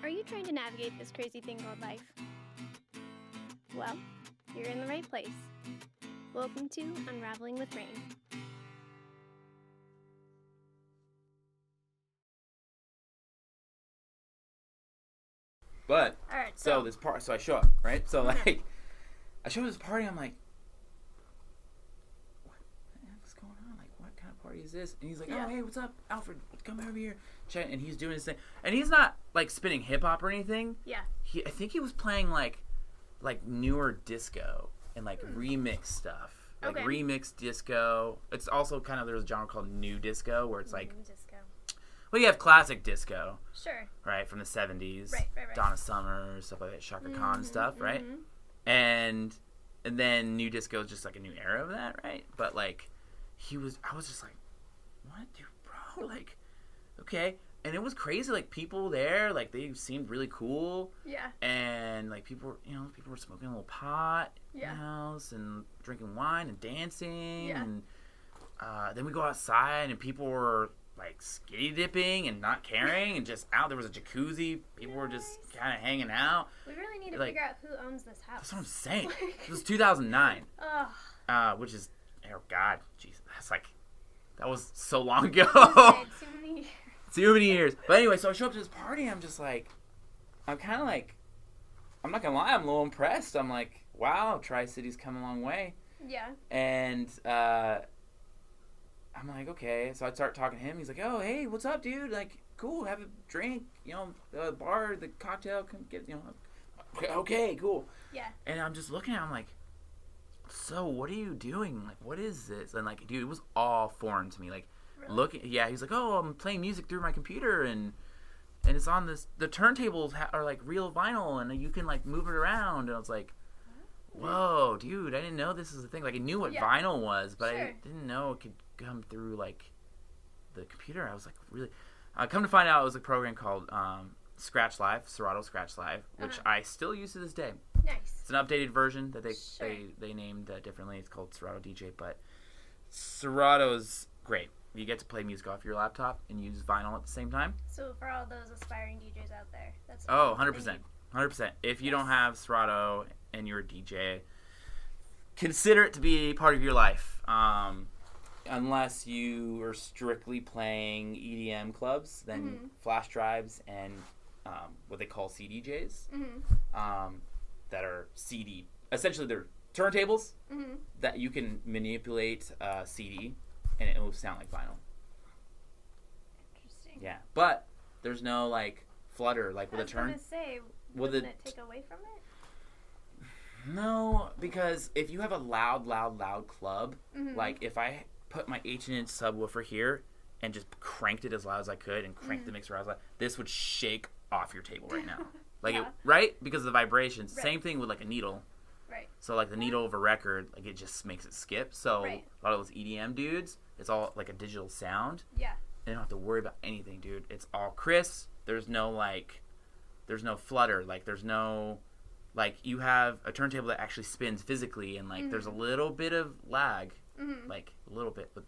Are you trying to navigate this crazy thing called life? Well, you're in the right place. Welcome to Unraveling with Rayne. But All right, so this part, so I show up, right? So like, I show up at this party. I'm like, what the heck's going on? Like, what kind of party is this? And he's like, oh hey, what's up, Alfred? Come over here. And he's doing his thing, and he's not like spinning hip hop or anything. Yeah. I think he was playing like newer disco and like remix stuff. Like remix disco. It's also kind of, there's a genre called new disco where it's like disco. Well, you have classic disco. Sure. Right, from the 70s. Right. Donna Summer, stuff like that, Shaka Khan stuff, right? And then new disco is just like a new era of that, right? But like, I was just like, what, dude, bro? Like, okay. And it was crazy, like, people there, like, they seemed really cool. Yeah. And like, people were smoking a little pot in the Yeah. house and drinking wine and dancing. Yeah. And then we go outside and people were like skinny dipping and not caring and just out. There was a jacuzzi. People were just kind of hanging out. We really need to Like, figure out who owns this house. That's what I'm saying. It was 2009, Oh. which is, oh God, jeez, that was so long ago. Too many years. Too many years. But anyway, so I show up to this party and I'm just like, I'm kind of like, I'm not gonna lie, I'm a little impressed. I'm like, wow, Tri-City's come a long way. Yeah. And I'm like, okay. So I start talking to him. He's like, oh, hey, what's up, dude? Like, cool, have a drink. You know, the bar, the cocktail, come get, you know. Okay, cool. Yeah. And I'm just looking at him like, so what are you doing? Like, what is this? And like, dude, it was all foreign to me. Like, Really? Yeah, he's like, oh, I'm playing music through my computer and it's on this, the turntables are like real vinyl and you can like move it around. And I was like, whoa, dude, I didn't know this was a thing. Like, I knew what vinyl was, but I didn't know it could come through like the computer. I was like, really? Come to find out, it was a program called Serato Scratch Live, which I still use to this day. Nice. It's an updated version that they named differently. It's called Serato DJ, but Serato's great. You get to play music off your laptop and use vinyl at the same time. So for all those aspiring DJs out there, that's 100%. 100%. If you don't have Serato and you're a DJ, consider it to be a part of your life. Unless you are strictly playing EDM clubs, then flash drives and what they call CDJs, that are CD. Essentially, they're turntables that you can manipulate CD, and it will sound like vinyl. Interesting. Yeah, but there's no like flutter like with a turn. I was gonna say, wouldn't it take away from it? No, because if you have a loud club, like if I put my 18-inch subwoofer here and just cranked it as loud as I could and cranked the mixer as loud, this would shake off your table right now. Like right? Because of the vibrations. Right. Same thing with like a needle. Right. So like the needle of a record, like it just makes it skip. So a lot of those EDM dudes, it's all like a digital sound. Yeah. They don't have to worry about anything, dude. It's all crisp. There's no flutter. Like there's no, like you have a turntable that actually spins physically and like there's a little bit of lag. Like a little bit. But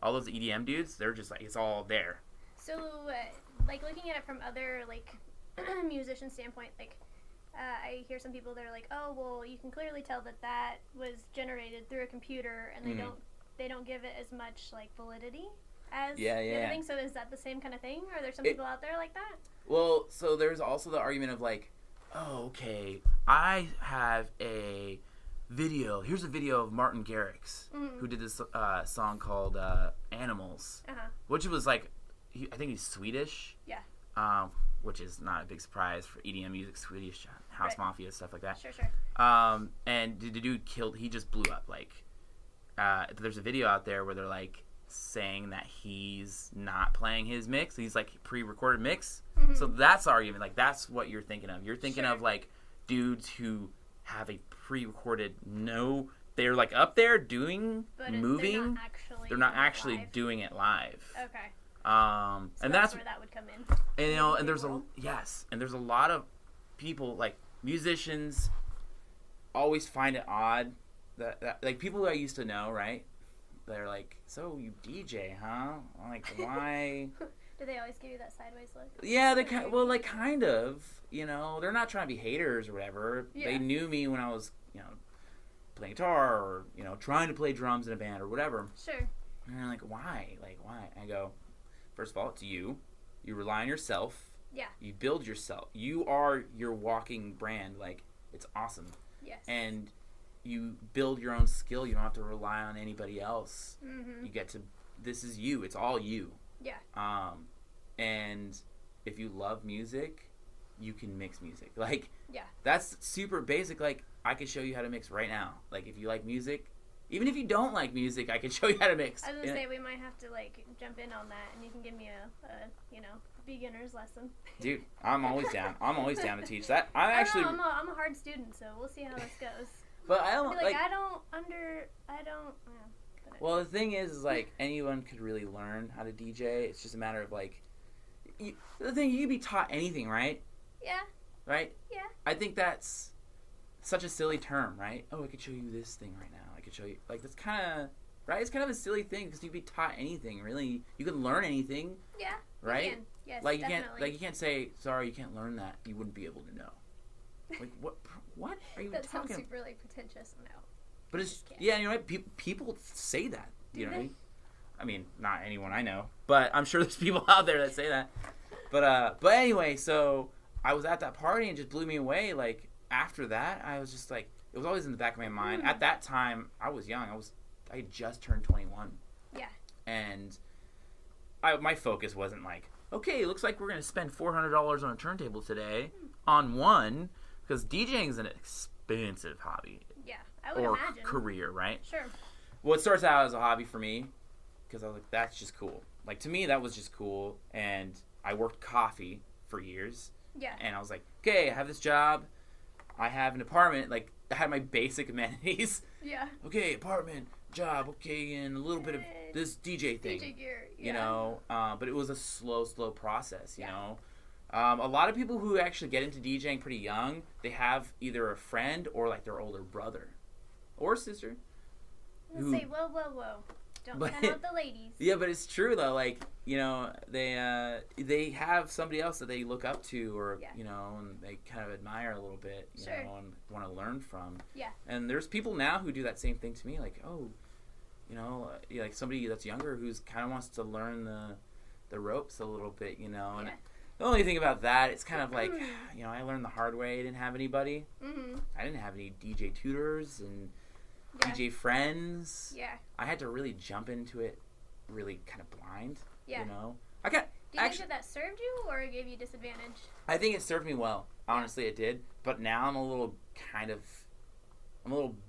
all those EDM dudes, they're just like, it's all there. So like looking at it from other like musician standpoint, like I hear some people that are like, oh well, you can clearly tell that was generated through a computer, and they don't give it as much like validity as the other thing. So is that the same kind of thing? Are there some people out there like that? Well, so there's also the argument of like, oh, okay, I have a video. Here's a video of Martin Garrix, who did this song called Animals, which was like, I think he's Swedish. Yeah. Which is not a big surprise for EDM music, Swedish house mafia, stuff like that. Sure. And the dude he just blew up. Like, there's a video out there where they're like saying that he's not playing his mix. He's like pre-recorded mix. So that's the argument. Like, that's what you're thinking of. You're thinking of like dudes who have a pre-recorded, they're like up there moving. They're not actually doing it live. Okay. So and that's where that would come in. And and there's a lot of people, like musicians, always find it odd that like people who I used to know, right? They're like, so you DJ, huh? I'm like, why? Do they always give you that sideways look? Yeah, they kind of. You know, they're not trying to be haters or whatever. Yeah. They knew me when I was, you know, playing guitar or, you know, trying to play drums in a band or whatever. Sure. And they're like, why? Like, why? I go, first of all, it's you. You rely on yourself. Yeah. You build yourself. You are your walking brand. Like, it's awesome. Yes. And you build your own skill. You don't have to rely on anybody else. Mm-hmm. You get to, this is you. It's all you. Yeah. And if you love music, you can mix music. Like, yeah. That's super basic. Like, I could show you how to mix right now. Like, if you like music, even if you don't like music, I can show you how to mix. I was going to say, we might have to, like, jump in on that, and you can give me a you know, beginner's lesson. Dude, I'm always down. I'm always down to teach that. I'm a hard student, so we'll see how this goes. But I don't, well, the thing is, like, anyone could really learn how to DJ. It's just a matter of, like, the thing, you can be taught anything, right? Yeah. Right? Yeah. I think that's such a silly term, right? Oh, I could show you this thing right now. I could show you, like, that's kind of, right? It's kind of a silly thing because you can be taught anything, really. You can learn anything. Yeah. Right? You can. Yes, like, definitely. you can't say, sorry, you can't learn that. You wouldn't be able to know. Like, what are you talking about? That sounds super, like, pretentious. No. But it's, yeah, you know what? People say that. You know what I mean? I mean, not anyone I know, but I'm sure there's people out there that say that. But anyway, so I was at that party and it just blew me away. Like, after that, I was just like, it was always in the back of my mind. At that time, I was young. I had just turned 21. Yeah. And my focus wasn't like, okay, it looks like we're going to spend $400 on a turntable today on one, because DJing is an expensive hobby. Yeah, I would imagine. Or career, right? Sure. Well, it starts out as a hobby for me, because I was like, that's just cool. Like, to me, that was just cool, and I worked coffee for years. Yeah. And I was like, okay, I have this job. I have an apartment. Like, I had my basic amenities. Yeah. Okay, apartment, job, okay, and a little bit of this DJ thing. DJ gear, yeah. You know, but it was a slow process, you know. A lot of people who actually get into DJing pretty young, they have either a friend or, like, their older brother or sister. Say, whoa. Don't count out the ladies. Yeah, but it's true, though. Like, you know, they have somebody else that they look up to or, you know, and they kind of admire a little bit, you know, and want to learn from. Yeah. And there's people now who do that same thing to me, like, oh, you know, like somebody that's younger who's kind of wants to learn the ropes a little bit, you know. And the only thing about that, it's kind of like, you know, I learned the hard way. I didn't have anybody. Mm-hmm. I didn't have any DJ tutors and DJ friends. Yeah. I had to really jump into it really kind of blind. Yeah. You know? Do you think that served you or it gave you disadvantage? I think it served me well. Honestly, it did. But now I'm a little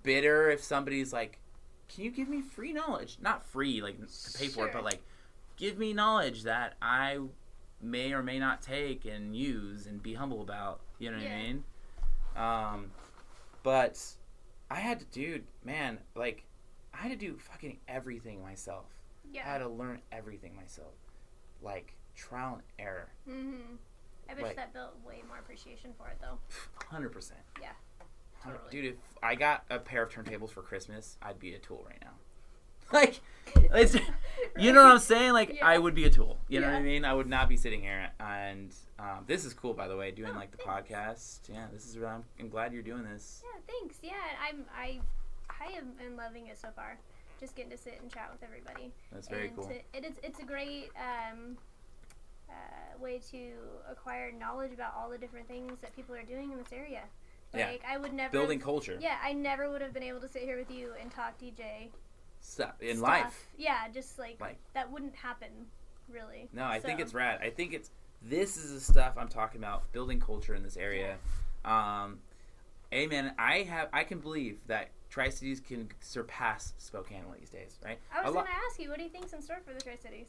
bitter if somebody's like, can you give me free knowledge? Not free, like, to pay for it, but, like, give me knowledge that I may or may not take and use and be humble about. You know what I mean? But I had to do fucking everything myself. Yeah. I had to learn everything myself. Like, trial and error. Mm-hmm. I wish that built way more appreciation for it, though. 100%. Yeah. Totally. Dude, if I got a pair of turntables for Christmas, I'd be a tool right now. Like, you know what I'm saying? Like, I would be a tool. You know what I mean? I would not be sitting here. And this is cool, by the way, doing, the podcast. Yeah, this is I'm glad you're doing this. Yeah, thanks. Yeah, I am loving it so far. Just getting to sit and chat with everybody. That's very cool. It's a great way to acquire knowledge about all the different things that people are doing in this area. Like, I would never... Building culture. Yeah, I never would have been able to sit here with you and talk DJ stuff. Life. Yeah, just, like, that wouldn't happen, really. No, I think it's rad. I think this is the stuff I'm talking about, building culture in this area. Hey, man, I can believe that Tri-Cities can surpass Spokane one of these days, right? I was going to ask you, what do you think's in store for the Tri-Cities?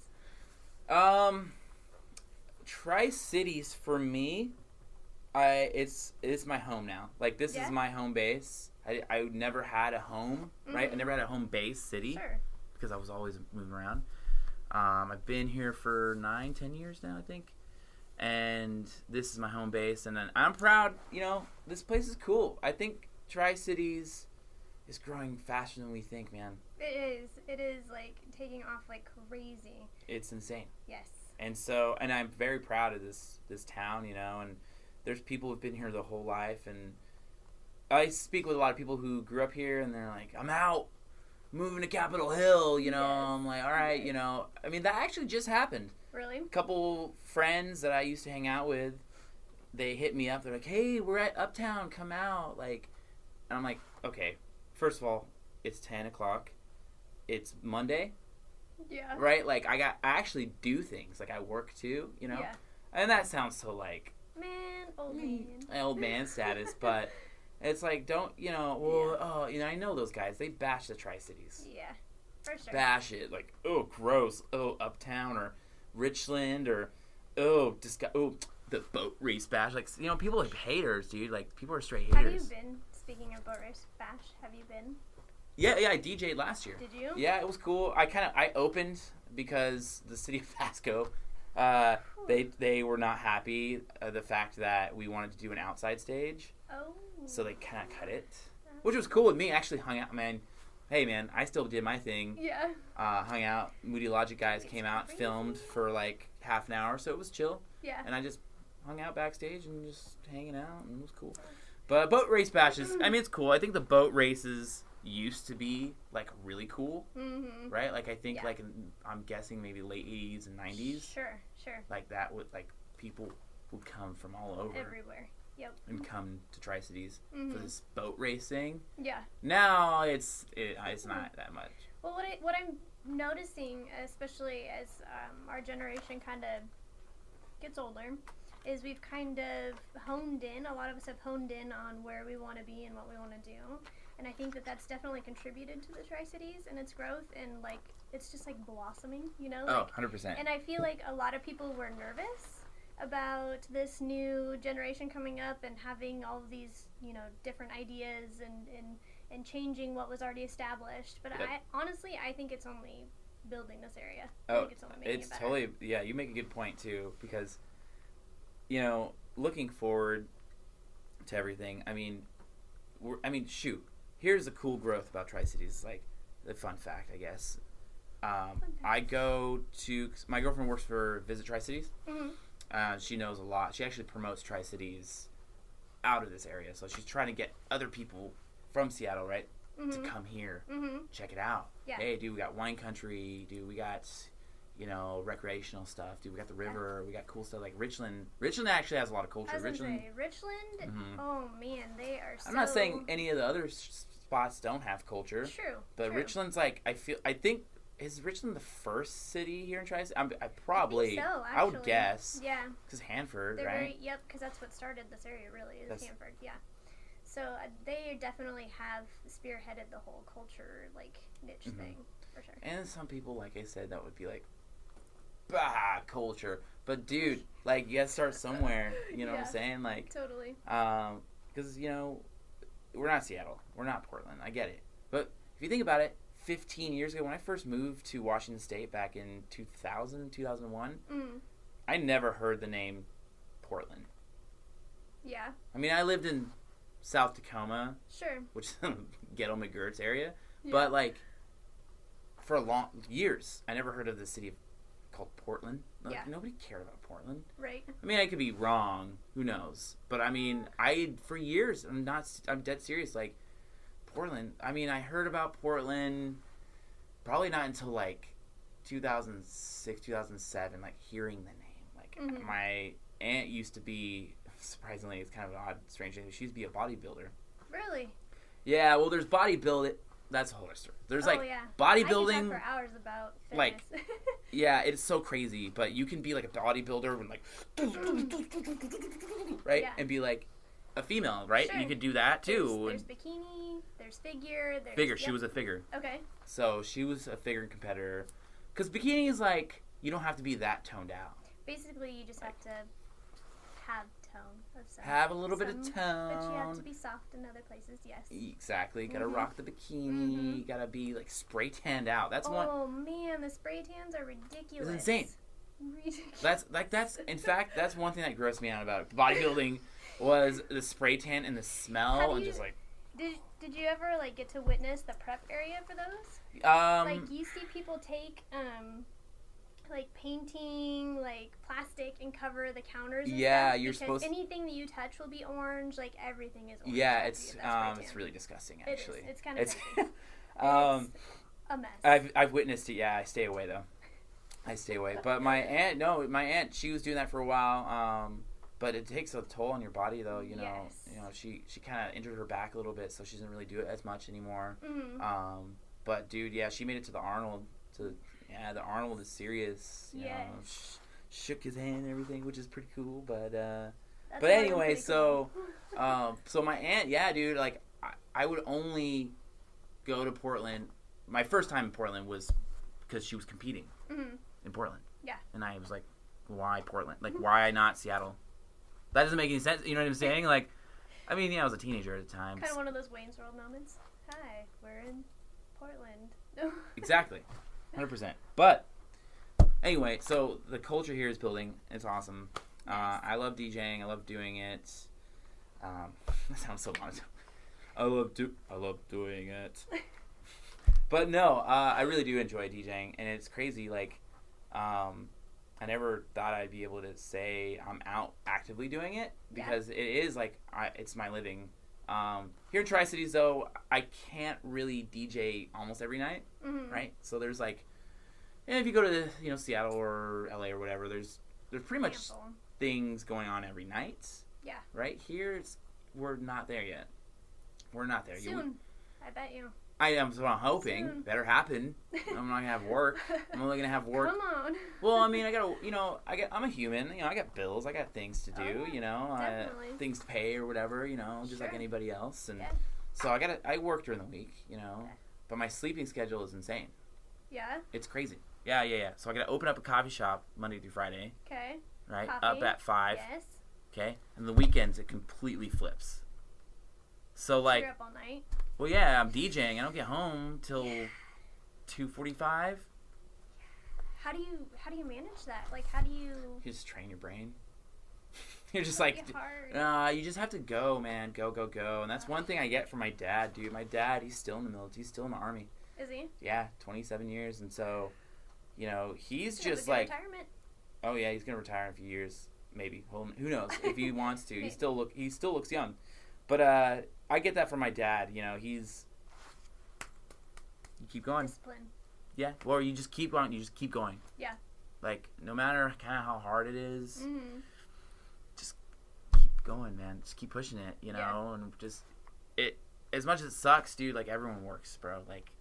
Tri-Cities, for me... it's my home now. Like, this is my home base. I never had a home, right? I never had a home base city. Sure. Because I was always moving around. I've been here for 9-10 years now, I think. And this is my home base. And then I'm proud, you know, this place is cool. I think Tri-Cities is growing faster than we think, man. It is. It is, like, taking off like crazy. It's insane. Yes. And I'm very proud of this town, you know, and there's people who've been here their whole life, and I speak with a lot of people who grew up here, and they're like, I'm out, moving to Capitol Hill, you know. Yes. I'm like, all right, you know. I mean, that actually just happened. Really? A couple friends that I used to hang out with, they hit me up. They're like, hey, we're at Uptown, come out. Like, and I'm like, okay, first of all, it's 10 o'clock. It's Monday. Yeah. Right? Like, I actually do things. Like, I work too, you know? Yeah. And that sounds so, like... Old man status, but it's like, don't, you know, well, you know, I know those guys. They bash the Tri-Cities. Yeah, for sure. Bash it. Like, oh, gross. Oh, Uptown or Richland or, oh, the boat race bash. Like, you know, people are like haters, dude. Like, people are straight haters. Have you been, speaking of boat race bash, have you been? Yeah, I DJ'd last year. Did you? Yeah, it was cool. I opened because the city of Pasco, they were not happy the fact that we wanted to do an outside stage. Oh. So they kind of cut it, which was cool with me. Actually hung out, man. Hey, man, I still did my thing. Yeah. Hung out. Moody Logic guys came out, filmed for like half an hour, so it was chill. Yeah. And I just hung out backstage and just hanging out, and it was cool. But boat race bashes, I mean, it's cool. I think the boat races used to be like really cool, right? Like I think like I'm guessing maybe late 80s and 90s. Sure. Like that would like people would come from all over. Everywhere. Yep. And come to Tri-Cities for this boat racing. Yeah. Now it's not that much. Well, what I'm noticing, especially as our generation kind of gets older, is we've kind of honed in. A lot of us have honed in on where we want to be and what we want to do, and I think that that's definitely contributed to the Tri-Cities and its growth, and like it's just like blossoming, you know. Like, 100%. And I feel like a lot of people were nervous about this new generation coming up and having all of these, you know, different ideas and changing what was already established. But I think it's only building this area. I think it's only making it better. Totally, yeah, you make a good point too, because, you know, looking forward to everything, I mean, shoot, here's the cool growth about Tri-Cities, like, the fun fact, I guess. I go to, my girlfriend works for Visit Tri-Cities. She knows a lot. She actually promotes Tri-Cities out of this area. So she's trying to get other people from Seattle, right, to come here, check it out. Yeah. Hey, dude, we got wine country. Dude, we got, you know, recreational stuff. Dude, we got the river. We got cool stuff like Richland. Richland actually has a lot of culture. Richland, oh, man, they are so... I'm not saying any of the other spots don't have culture. True. But Richland's like, I think... Is Richland the first city here in Tri-Cities? I probably. I think so, I would guess. Yeah. Because Hanford, right? Yep, because that's what started this area, really, is Hanford, yeah. So they definitely have spearheaded the whole culture, like, niche thing, for sure. And some people, like I said, that would be like, bah, culture. But, dude, like, you gotta start somewhere, you know what I'm saying? Like, totally. Because, you know, we're not Seattle. We're not Portland. I get it. But if you think about it, 15 years ago, when I first moved to Washington State back in 2001, I never heard the name Portland. Yeah. I mean, I lived in South Tacoma. Sure. Which is Ghetto McGirt's area. Yeah. But, like, for years, I never heard of the city called Portland. Like, nobody cared about Portland. Right. I mean, I could be wrong. Who knows? But, I mean, for years, I'm dead serious, like, Portland. I mean, I heard about Portland probably not until like 2006, 2007, like hearing the name. Like my aunt used to be, surprisingly, it's kind of an odd, strange thing. She used to be a bodybuilder. Really? Yeah, well, there's bodybuilding. That's a whole other story. There's bodybuilding. I can talk for hours about fitness. Like, yeah, it's so crazy. But you can be like a bodybuilder and like, right, and be like a female, right? Sure. You could do that too. There's bikini, there's figure. Figure. She was a figure. Okay. So she was a figure competitor. Because bikini is like, you don't have to be that toned out. Basically, you just have to have tone of some. Have a little bit of tone. But you have to be soft in other places, yes. Exactly. Gotta rock the bikini. Gotta be like spray tanned out. That's one. Oh man, the spray tans are ridiculous. It's insane. Ridiculous. That's in fact, that's one thing that grossed me out about bodybuilding. Was the spray tan and the smell and just like... Did you ever like get to witness the prep area for those? Like you see people take like painting like plastic and cover the counters and Yeah, stuff, you're because supposed anything that you touch will be orange. Like everything is orange. Yeah, after it's you get that spray it's tan. really disgusting actually. It is. It's kind of crazy. It's a mess. I've witnessed it. Yeah, I stay away though. I stay away. But my aunt, she was doing that for a while. But it takes a toll on your body though. You know, Yes. she kind of injured her back a little bit, so she doesn't really do it as much anymore. Mm-hmm. But dude, yeah, she made it to the Arnold. The Arnold is serious. You know, Yes. shook his hand and everything, which is pretty cool. But That's anyway, pretty so cool. so my aunt, yeah, dude, like I would only go to Portland. My first time in Portland was because she was competing in Portland. Yeah. And I was like, why Portland? Like, why not Seattle? That doesn't make any sense. You know what I'm saying? Like, I mean, yeah, I was a teenager at the time. Kind of one of those Wayne's World moments. Hi, we're in Portland. Exactly. 100%. But anyway, so the culture here is building. It's awesome. I love DJing. I love doing it. That sounds so monotone. I love doing it. But no, I really do enjoy DJing, and it's crazy. Like, I never thought I'd be able to say I'm out actively doing it because it is like it's my living. Here in Tri-Cities, though, I can't really DJ almost every night, right? So there's like, if you go to Seattle or LA or whatever, there's pretty much things going on every night. Yeah. Right here, we're not there yet. We're not there. Soon, I bet you. I am. So I'm hoping. Soon. Better happen. I'm not gonna have work. I'm only gonna have work. Come on. Well, I mean, I gotta. I'm a human. I got bills. I got things to do. Definitely. Things to pay or whatever. Just like anybody else. And so I work during the week. But my sleeping schedule is insane. Yeah. It's crazy. Yeah. So I gotta open up a coffee shop Monday through Friday. Okay. Right. Coffee. Up at 5. Yes. Okay. And the weekends it completely flips. So like. You're up all night. Well, yeah, I'm DJing. I don't get home till 2:45. How do you manage that? Like, how do you? You just train your brain. You're just like, you just have to go, man. Go. And that's one thing I get from my dad, dude. My dad, he's still in the military. He's still in the Army. Is he? Yeah, 27 years. And so, he's just like. Retirement. Oh yeah, he's gonna retire in a few years, maybe. Well, who knows if he wants to? He still looks young. But I get that from my dad. You keep going. Discipline. Yeah. Or you just keep going. You just keep going. Yeah. Like no matter kind of how hard it is, just keep going, man. Just keep pushing it. And just it. As much as it sucks, dude. Like everyone works, bro. Like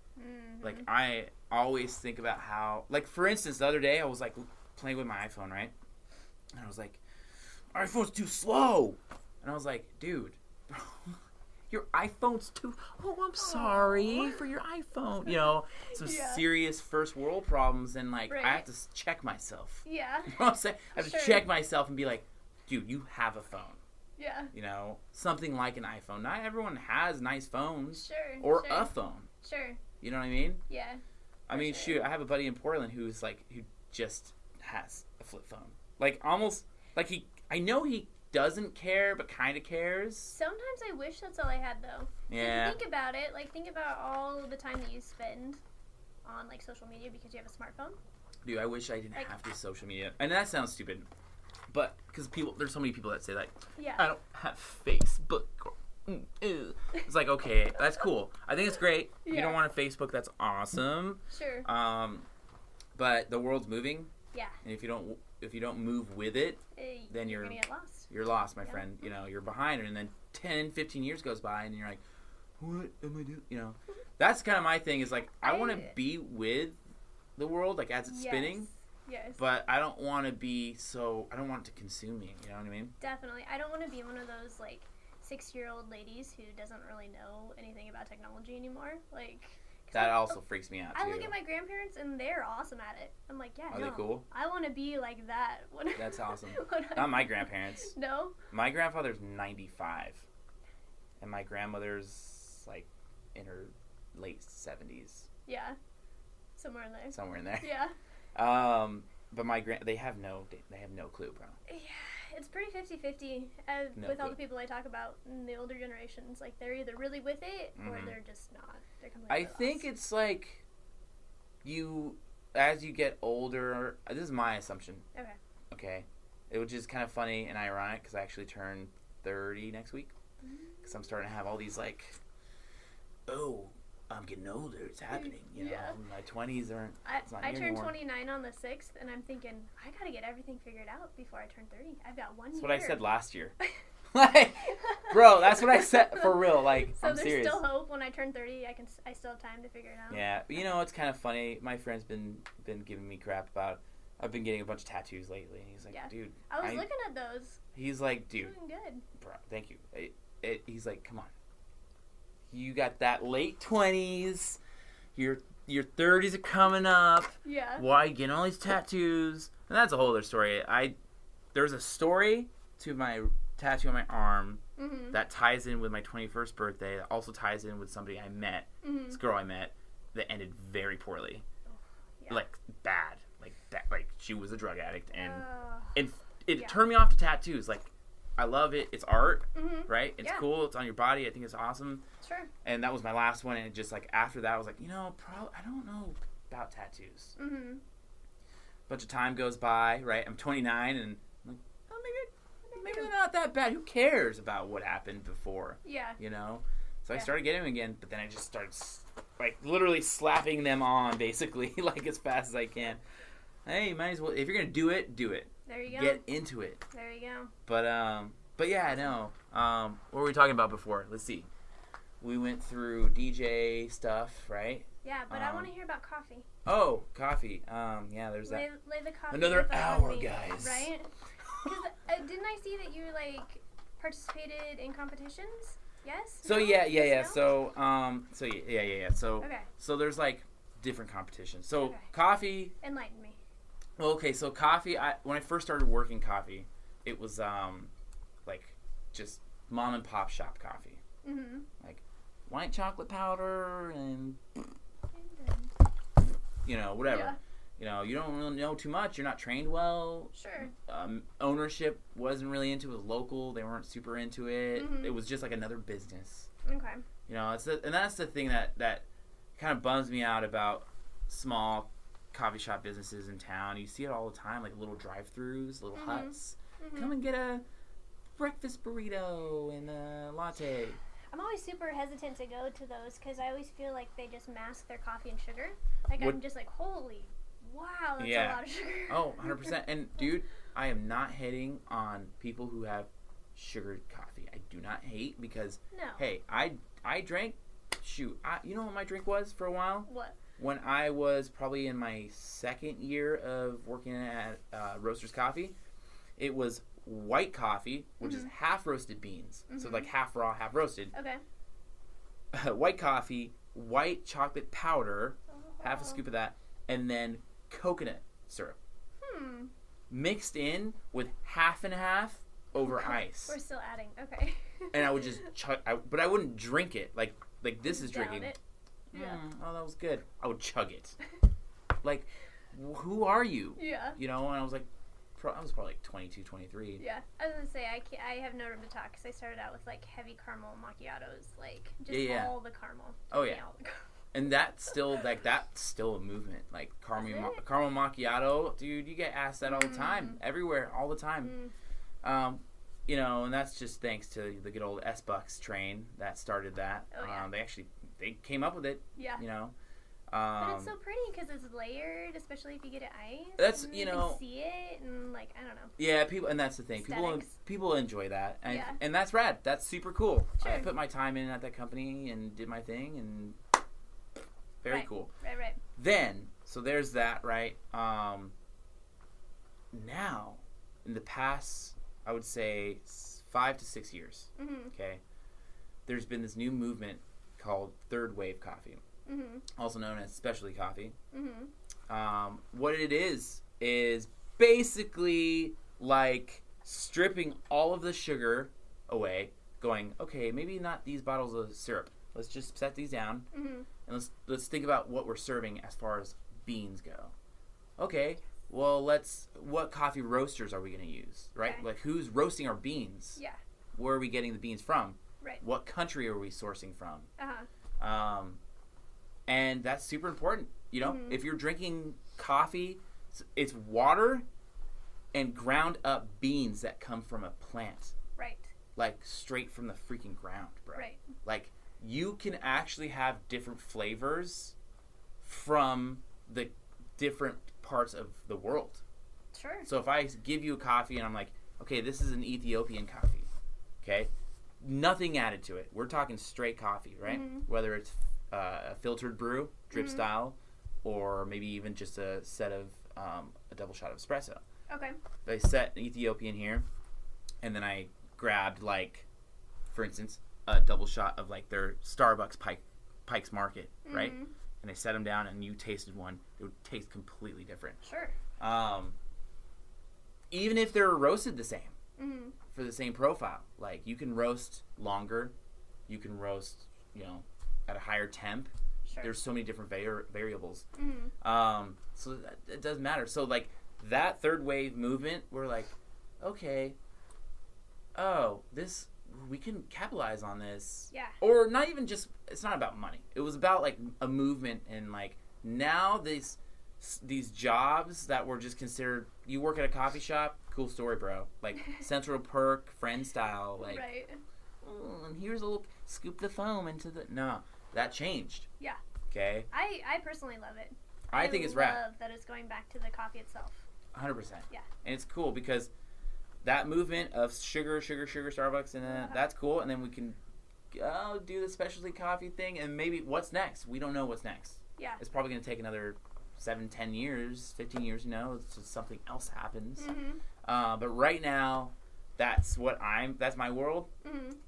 I always think about how. Like for instance, the other day I was like playing with my iPhone, right? And I was like, "Our iPhone's too slow," and I was like, "Dude." Your iPhone's too. Oh, I'm sorry for your iPhone. Some serious first world problems, and I have to check myself. Yeah. You know what I'm saying? I have to check myself and be like, dude, you have a phone. Yeah. Something like an iPhone. Not everyone has nice phones. Sure. Or a phone. Sure. You know what I mean? Yeah. I mean, shoot, I have a buddy in Portland who just has a flip phone. Like almost like I know he doesn't care, but kind of cares. Sometimes I wish that's all I had, though. Yeah. Think about it. Like, think about all the time that you spend on, social media because you have a smartphone. Dude, I wish I didn't have to social media. And that sounds stupid. But, because there's so many people that say, I don't have Facebook. It's like, okay, that's cool. I think it's great. If you don't want a Facebook, that's awesome. Sure. But the world's moving. Yeah. And if you don't move with it, then you're gonna get lost. You're lost, my friend. You're behind, and then 10, 15 years goes by, and you're like, what am I doing? That's kind of my thing is I want to be with the world, as it's spinning. Yes. But I don't want to be I don't want it to consume me. You know what I mean? Definitely. I don't want to be one of those 6-year-old ladies who doesn't really know anything about technology anymore. That also freaks me out, too. I look at my grandparents, and they're awesome at it. I'm like, Are they cool? I want to be like that. That's awesome. Not my grandparents. No? My grandfather's 95. And my grandmother's, in her late 70s. Yeah. Somewhere in there. Yeah. But they have no clue, bro. Yeah. It's pretty 50-50 with all the people I talk about in the older generations. They're either really with it or they're just not. They're completely I think it's as you get older, this is my assumption. Okay. Okay. Which is kind of funny and ironic because I actually turn 30 next week. Because I'm starting to have all these like, oh, I'm getting older. It's happening. You know, my 20s aren't. I turned 29 on the 6th, and I'm thinking I gotta get everything figured out before I turn 30. I've got 1 year. That's what I said last year. Like, bro, that's what I said for real. Like, so I'm serious. There's still hope. When I turn 30, I still have time to figure it out. Yeah, you know, it's kind of funny. My friend's been giving me crap about. I've been getting a bunch of tattoos lately. He's like, dude. I was looking at those. He's like, dude. Doing good. Bro, thank you. He's like, come on. You got that late 20s. Your 30s are coming up. Yeah. Why are you getting all these tattoos? And that's a whole other story. There's a story to my tattoo on my arm that ties in with my 21st birthday. That also ties in with somebody I met. This girl I met that ended very poorly. Like bad. Like she was a drug addict and it turned me off to tattoos. Like I love it. It's art, right? It's cool. It's on your body. I think it's awesome. Sure. And that was my last one. And it just like after that, I was like, I don't know about tattoos. Bunch of time goes by, right? I'm 29, and I'm like, oh, maybe they're not that bad. Who cares about what happened before? Yeah. You know. So I started getting them again, but then I just started like literally slapping them on, basically, like as fast as I can. Hey, might as well. If you're gonna do it, do it. There you go. Get into it. There you go. But yeah, I know. What were we talking about before? Let's see. We went through DJ stuff, right? Yeah, but I want to hear about coffee. Oh, coffee. Yeah, there's that. Lay the coffee. Another hour, guys. Right? Because didn't I see that you like participated in competitions? Yes. So no? yeah. Yes, no? So So there's like different competitions. So coffee. Enlighten me. Okay, so coffee. When I first started working coffee, it was like just mom and pop shop coffee. Like white chocolate powder and whatever. Yeah. You don't really know too much. You're not trained well. Sure. Ownership wasn't really into it. It was local. They weren't super into it. It was just like another business. Okay. And that's the thing that kind of bums me out about small coffee shop businesses in town. You see it all the time, like little drive-throughs, little huts. Come and get a breakfast burrito and a latte. I'm always super hesitant to go to those because I always feel like they just mask their coffee and sugar. Like I'm just like, holy, wow, that's a lot of sugar. Oh, 100%. And dude, I am not hating on people who have sugared coffee. I do not hate because hey, I drank. You know what my drink was for a while? What? When I was probably in my second year of working at Roasters Coffee, it was white coffee, which is half roasted beans. So like half raw, half roasted. Okay. White coffee, white chocolate powder, half a scoop of that, and then coconut syrup. Mixed in with half and half over ice. We're still adding. Okay. And I would just chug, but I wouldn't drink it like this is drinking. It. Yeah. Oh, that was good. I would chug it. Like, who are you? Yeah. And I was like, I was probably like 22, 23. Yeah. I was going to say, I have no room to talk because I started out with like heavy caramel macchiatos. Like, just all the caramel. Oh, yeah. And that's still, that's still a movement. Like, caramel macchiato, dude, you get asked that all the time. Everywhere, all the time. And that's just thanks to the good old S-Bucks train that started that. Oh, yeah. They came up with it. Yeah. But it's so pretty because it's layered, especially if you get it iced. That's you can see it and like I don't know. Yeah, people, and that's the thing. Aesthetics. People enjoy that, and that's rad. That's super cool. Sure. I put my time in at that company and did my thing, and very cool. Right. Then, so there's that, right? Now, in the past, I would say 5 to 6 years. Okay, there's been this new movement called third wave coffee, also known as specialty coffee. What it is basically like stripping all of the sugar away, going, okay, maybe not these bottles of syrup. Let's just set these down, and let's think about what we're serving as far as beans go. Okay, well, what coffee roasters are we going to use, right? Okay. Like, who's roasting our beans? Yeah. Where are we getting the beans from? Right. What country are we sourcing from? And that's super important. If you're drinking coffee. It's water and ground up beans that come from a plant. Right. Like straight from the freaking ground, bro. Right. Like you can actually have different flavors from the different parts of the world. Sure. So if I give you a coffee and I'm like, okay, this is an Ethiopian coffee, okay? Nothing added to it. We're talking straight coffee, right? Mm-hmm. Whether it's a filtered brew, drip style, or maybe even just a set of a double shot of espresso. Okay. I set an Ethiopian here, and then I grabbed, like, for instance, a double shot of, like, their Starbucks Pike's Market, right? And I set them down, and you tasted one. It would taste completely different. Sure. Even if they're roasted the same, for the same profile. Like, you can roast longer. You can roast, at a higher temp. Sure. There's so many different variables. So it doesn't matter. So, like, that third wave movement, we're like, okay, we can capitalize on this. Yeah. Or not even just, it's not about money. It was about, like, a movement, and, like, now these jobs that were just considered, you work at a coffee shop, cool story, bro. Like, Central Perk, friend style, like, right. And here's a little, scoop the foam into the, no, that changed. Yeah. Okay? I personally love it. I think it's rad. I love that it's going back to the coffee itself. 100%. Yeah. And it's cool because that movement of sugar, Starbucks, and then that's cool, and then we can do the specialty coffee thing, and maybe what's next? We don't know what's next. Yeah. It's probably going to take another 7, 10 years, 15 years, it's just something else happens. But right now, that's my world,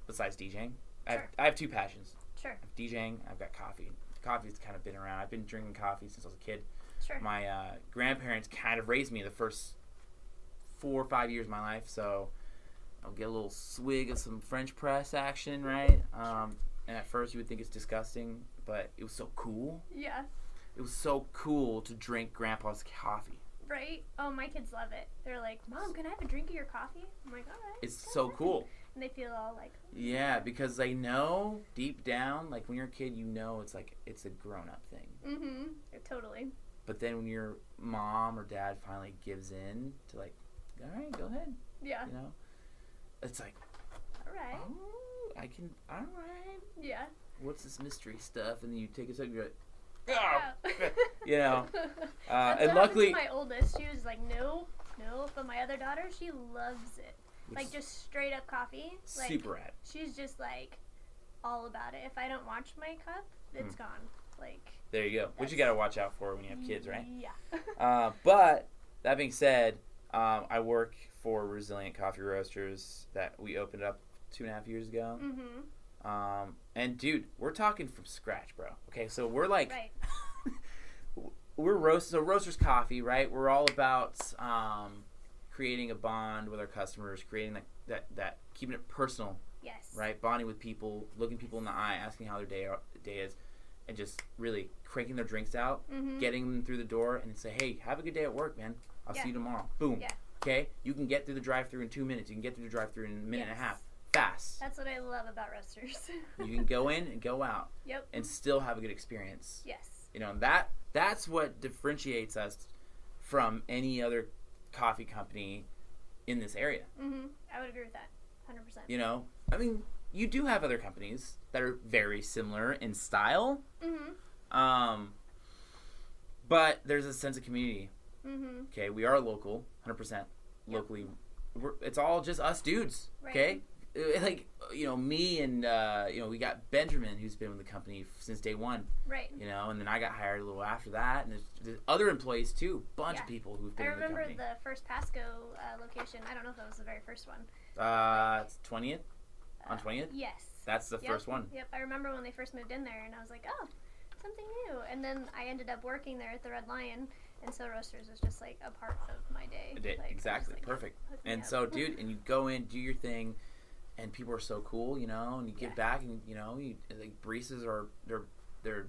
besides DJing. Sure. I have two passions. Sure. I have DJing, I've got coffee. Coffee's kind of been around. I've been drinking coffee since I was a kid. Sure. My grandparents kind of raised me the first 4 or 5 years of my life, so I'll get a little swig of some French press action, right? And at first you would think it's disgusting, but it was so cool. Yeah. It was so cool to drink Grandpa's coffee. Right? Oh, my kids love it. They're like, Mom, can I have a drink of your coffee? I'm like, all right. It's so cool. And they feel all like... Yeah, because they know deep down, like when you're a kid, it's like it's a grown-up thing. Totally. But then when your mom or dad finally gives in to like, all right, go ahead. Yeah. It's like, all right. Oh, I can, all right. Yeah. What's this mystery stuff? And then you take a second, you're like, That's and luckily my oldest, she was like, no, but my other daughter, she loves it. Like, just straight up coffee. Like, super rad. She's just like all about it. If I don't watch my cup, it's gone. Like, there you go. What you gotta watch out for when you have kids, right? Yeah. But that being said, I work for Resilient Coffee Roasters that we opened up 2.5 years ago. And dude, we're talking from scratch, bro. Okay, so we're like, right. we're Roasters Coffee, right? We're all about creating a bond with our customers, creating that keeping it personal. Yes. Right, bonding with people, looking people in the eye, asking how their day is, and just really cranking their drinks out, getting them through the door, and say, hey, have a good day at work, man. I'll see you tomorrow. Boom. Yeah. Okay? You can get through the drive-thru in 2 minutes. You can get through the drive-thru in a minute and a half. Fast. That's what I love about roasters. You can go in and go out. Yep. And still have a good experience. Yes. That's what differentiates us from any other coffee company in this area. I would agree with that. 100%. I mean, you do have other companies that are very similar in style. But there's a sense of community. Okay, we are local, 100% locally. Yep. It's all just us dudes. Right. Okay, like me and we got Benjamin, who's been with the company since day one. Right. And then I got hired a little after that, and there's other employees too, bunch of people who've been with the company. I remember the first Pasco location. I don't know if that was the very first one. It's 20th. On 20th? Yes. That's the first one. Yep. I remember when they first moved in there, and I was like, oh, something new. And then I ended up working there at the Red Lion, and so Roasters was just like a part of my day. Like, exactly. Like, perfect. And so, dude, and you go in, do your thing, and people are so cool, and you give back, and like baristas are they're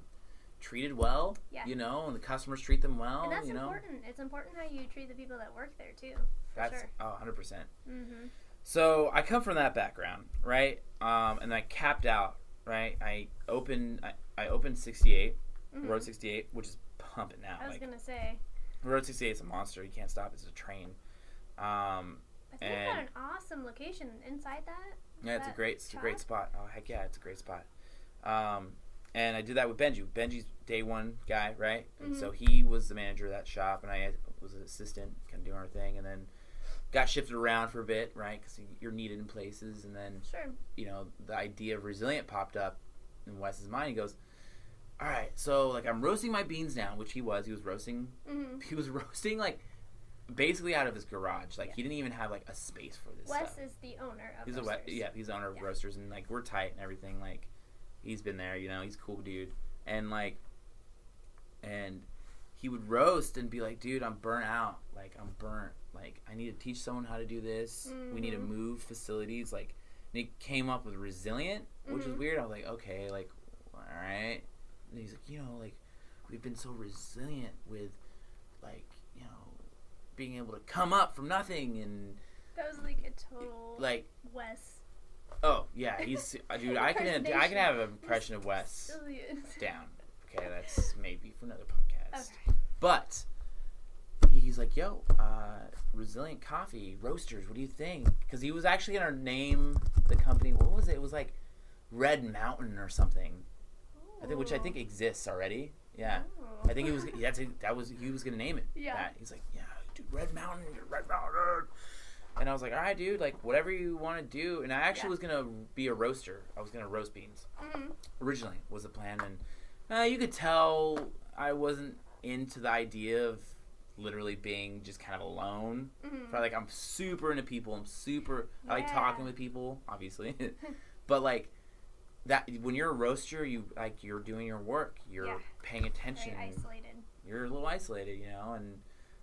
treated well, and the customers treat them well, and that's important. It's important how you treat the people that work there too. That's sure. 100%. So I come from that background, right? And I capped out, right? I opened 68, Road 68, which is pumping now. I was gonna say. Road 68 is a monster. You can't stop. It's a train. I think you got an awesome location inside that. Yeah, it's a great spot. Oh heck yeah, it's a great spot. And I did that with Benji. Benji's day one guy, right? And so he was the manager of that shop, and I was an assistant, kind of doing our thing, and then got shifted around for a bit, right? Because you're needed in places, and then you know, the idea of Resilient popped up in Wes's mind. He goes, "All right, so like I'm roasting my beans now," which he was roasting. He was roasting like basically out of his garage. Like he didn't even have like a space for this. Wes stuff. is the owner of he's Roasters. He's the owner of Roasters, and like we're tight and everything. Like he's been there, you know, he's a cool dude, and like, and he would roast and be like, "Dude, I'm burnt out. Like I'm burnt. Like I need to teach someone how to do this. We need to move facilities." Like, and he came up with Resilient, which is weird. I was like, okay, like, all right. And he's like, you know, like we've been so resilient with, like, you know, being able to come up from nothing, and that was like a total like Wes. Oh yeah, he's dude. I can have an impression of Wes down. Okay, that's maybe for another podcast. Okay. But he's like, yo, Resilient Coffee Roasters. What do you think? Because he was actually gonna name the company. What was it? It was like Red Mountain or something. Which I think exists already. Yeah, I think it was. He was gonna name it. Yeah. That. He's like, yeah, dude, Red Mountain. And I was like, all right, dude, like, whatever you want to do. And I actually was going to be a roaster. I was going to roast beans. Originally was the plan. And you could tell I wasn't into the idea of literally being just kind of alone. But, like, I'm super into people. I like talking with people, obviously. But, like, that when you're a roaster, you're doing your work. You're paying attention. Very isolated. You're a little isolated, you know, and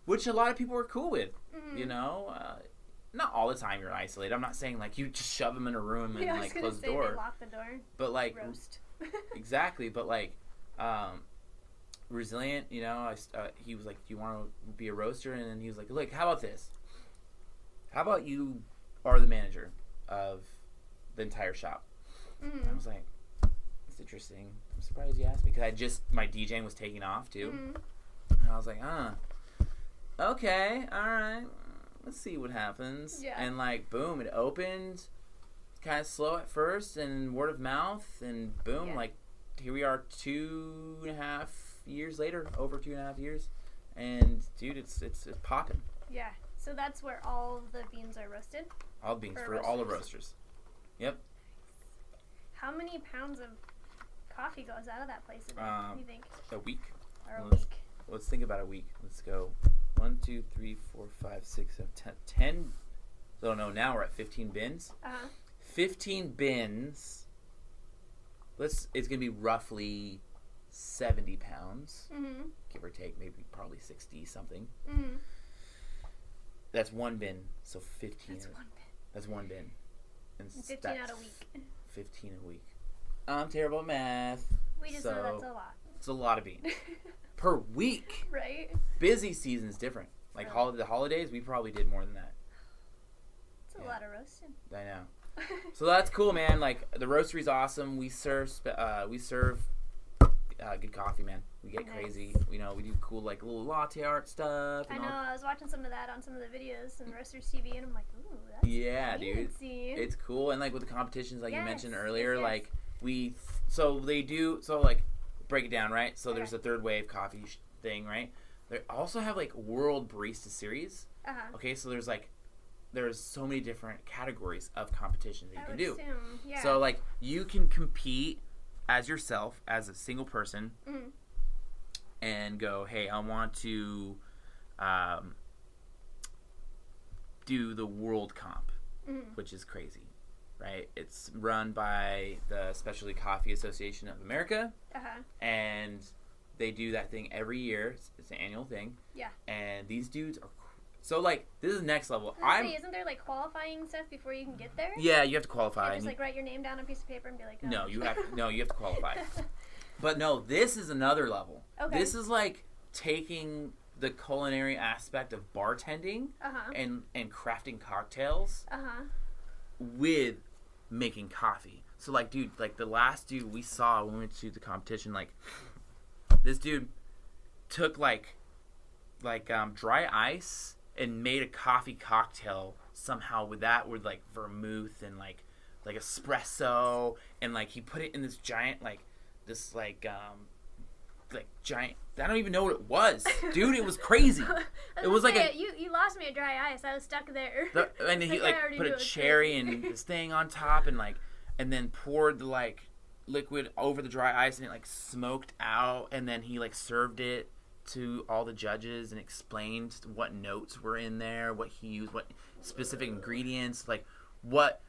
which a lot of people are cool with, you know. Not all the time you're isolated. I'm not saying like you just shove them in a room and like close the door. They lock the door. But like roast. Exactly. But like Resilient, you know, he was like, "Do you want to be a roaster?" And then he was like, "Look, how about this? How about you are the manager of the entire shop?" And I was like, "That's interesting. I'm surprised you asked me because my D.J.ing was taking off too." And I was like, okay, all right. Let's see what happens. Yeah. And like, boom, it opened. Kind of slow at first, and word of mouth, and boom, like here we are 2.5 years later, over 2.5 years, and dude, it's popping. Yeah. So that's where all the beans are roasted. All the beans for all the roasters. Yep. How many pounds of coffee goes out of that place a day? You think? A week. Or a week. Let's think about a week. Let's go. 1, 2, 3, 4, 5, 6, 7, 10. So no, now we're at 15 bins. 15 bins. It's gonna be roughly 70 pounds, give or take, maybe probably 60 something. That's one bin. So 15. That's one bin. And 15 out a week. 15 a week. I'm terrible at math. We just know that's a lot. It's a lot of beans. Per week. Right. Busy season's different. Like the holidays, we probably did more than that. It's a lot of roasting. I know. So that's cool, man. Like the roastery's awesome. We serve good coffee, man. We get crazy. You know, we do cool like little latte art stuff. I know. I was watching some of that on some of the videos and Roasters TV, and I'm like, ooh, that's fancy. Dude. It's cool. And like with the competitions, like you mentioned earlier, like like break it down, right? So there's a third wave coffee thing, right? They also have like World Barista Series. Okay, so there's so many different categories of competitions that you can do. Yeah. So like you can compete as yourself, as a single person, and go, hey, I want to do the World Comp, which is crazy, right? It's run by the Specialty Coffee Association of America, and they do that thing every year. It's an annual thing. Yeah. And these dudes are so like this is next level. Isn't there like qualifying stuff before you can get there? Yeah, you have to qualify. You just like write your name down on a piece of paper and be like, no, you have to qualify. But no, this is another level. Okay. This is like taking the culinary aspect of bartending and crafting cocktails with making coffee. So like, dude, like the last dude we saw when we went to the competition, like this dude took like dry ice and made a coffee cocktail somehow with like vermouth and like espresso, and like he put it in this giant giant. I don't even know what it was, dude. It was crazy. It was like you lost me at dry ice. I was stuck there. And he put a cherry and this thing on top, and then poured the liquid over the dry ice, and it smoked out, and then he served it to all the judges and explained what notes were in there, what he used, what specific ingredients, what.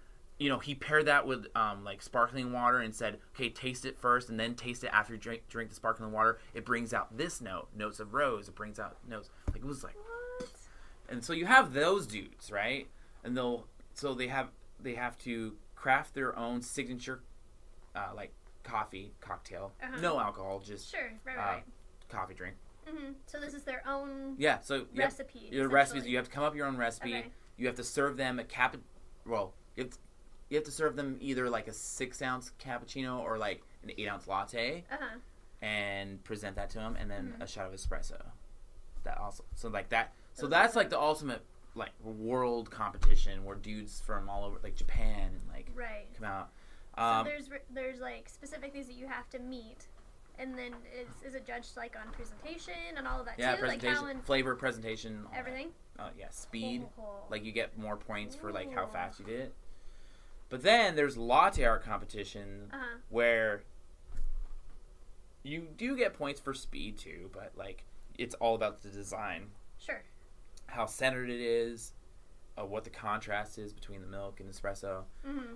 He paired that with sparkling water and said, okay, taste it first and then taste it after you drink the sparkling water. It brings out this notes of rose. It brings out notes. It was what? And so you have those dudes, right? And they have to craft their own signature coffee cocktail. Uh-huh. No alcohol, just right. Coffee drink. Mm-hmm. So this is their own recipe. Your recipes. You have to come up with your own recipe. Okay. You have to serve them you have to serve them either a 6-ounce cappuccino or an 8-ounce latte, and present that to them, and then a shot of espresso. That also, so that's the ultimate world competition where dudes from all over Japan and come out. So there's specific things that you have to meet, and then is it judged on presentation and all of that too? Yeah, presentation, flavor, presentation, everything. Speed. You get more points for how fast you did it. But then there's latte art competition where you do get points for speed too, but it's all about the design. Sure. How centered it is, what the contrast is between the milk and espresso. Mm-hmm.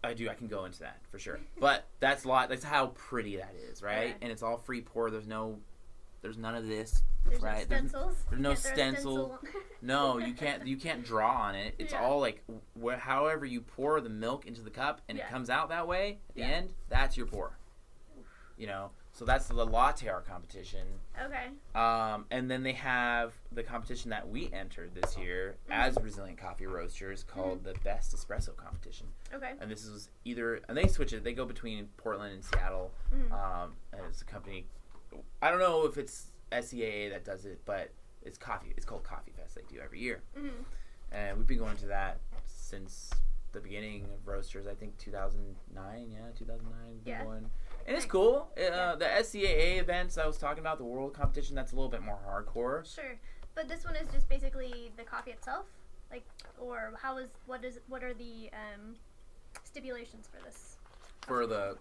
I can go into that for sure. But that's how pretty that is, right? Okay. And it's all free pour. There's none of this. There's right? no stencils. There's no stencil. No, you can't draw on it. It's all however you pour the milk into the cup and it comes out that way at the end. That's your pour. So that's the latte art competition. Okay. And then they have the competition that we entered this year as Resilient Coffee Roasters called the Best Espresso Competition. Okay. And this is and they switch it. They go between Portland and Seattle. And it's a company. I don't know if it's SEAA that does it, but it's called Coffee Fest. They do every year. Mm-hmm. And we've been going to that since the beginning of Roasters. I think 2009. Yeah, 2009. We've been going. And it's cool. The SEAA events I was talking about, the world competition, that's a little bit more hardcore. Sure. But this one is just basically the coffee itself? Or what are the stipulations for this? For the...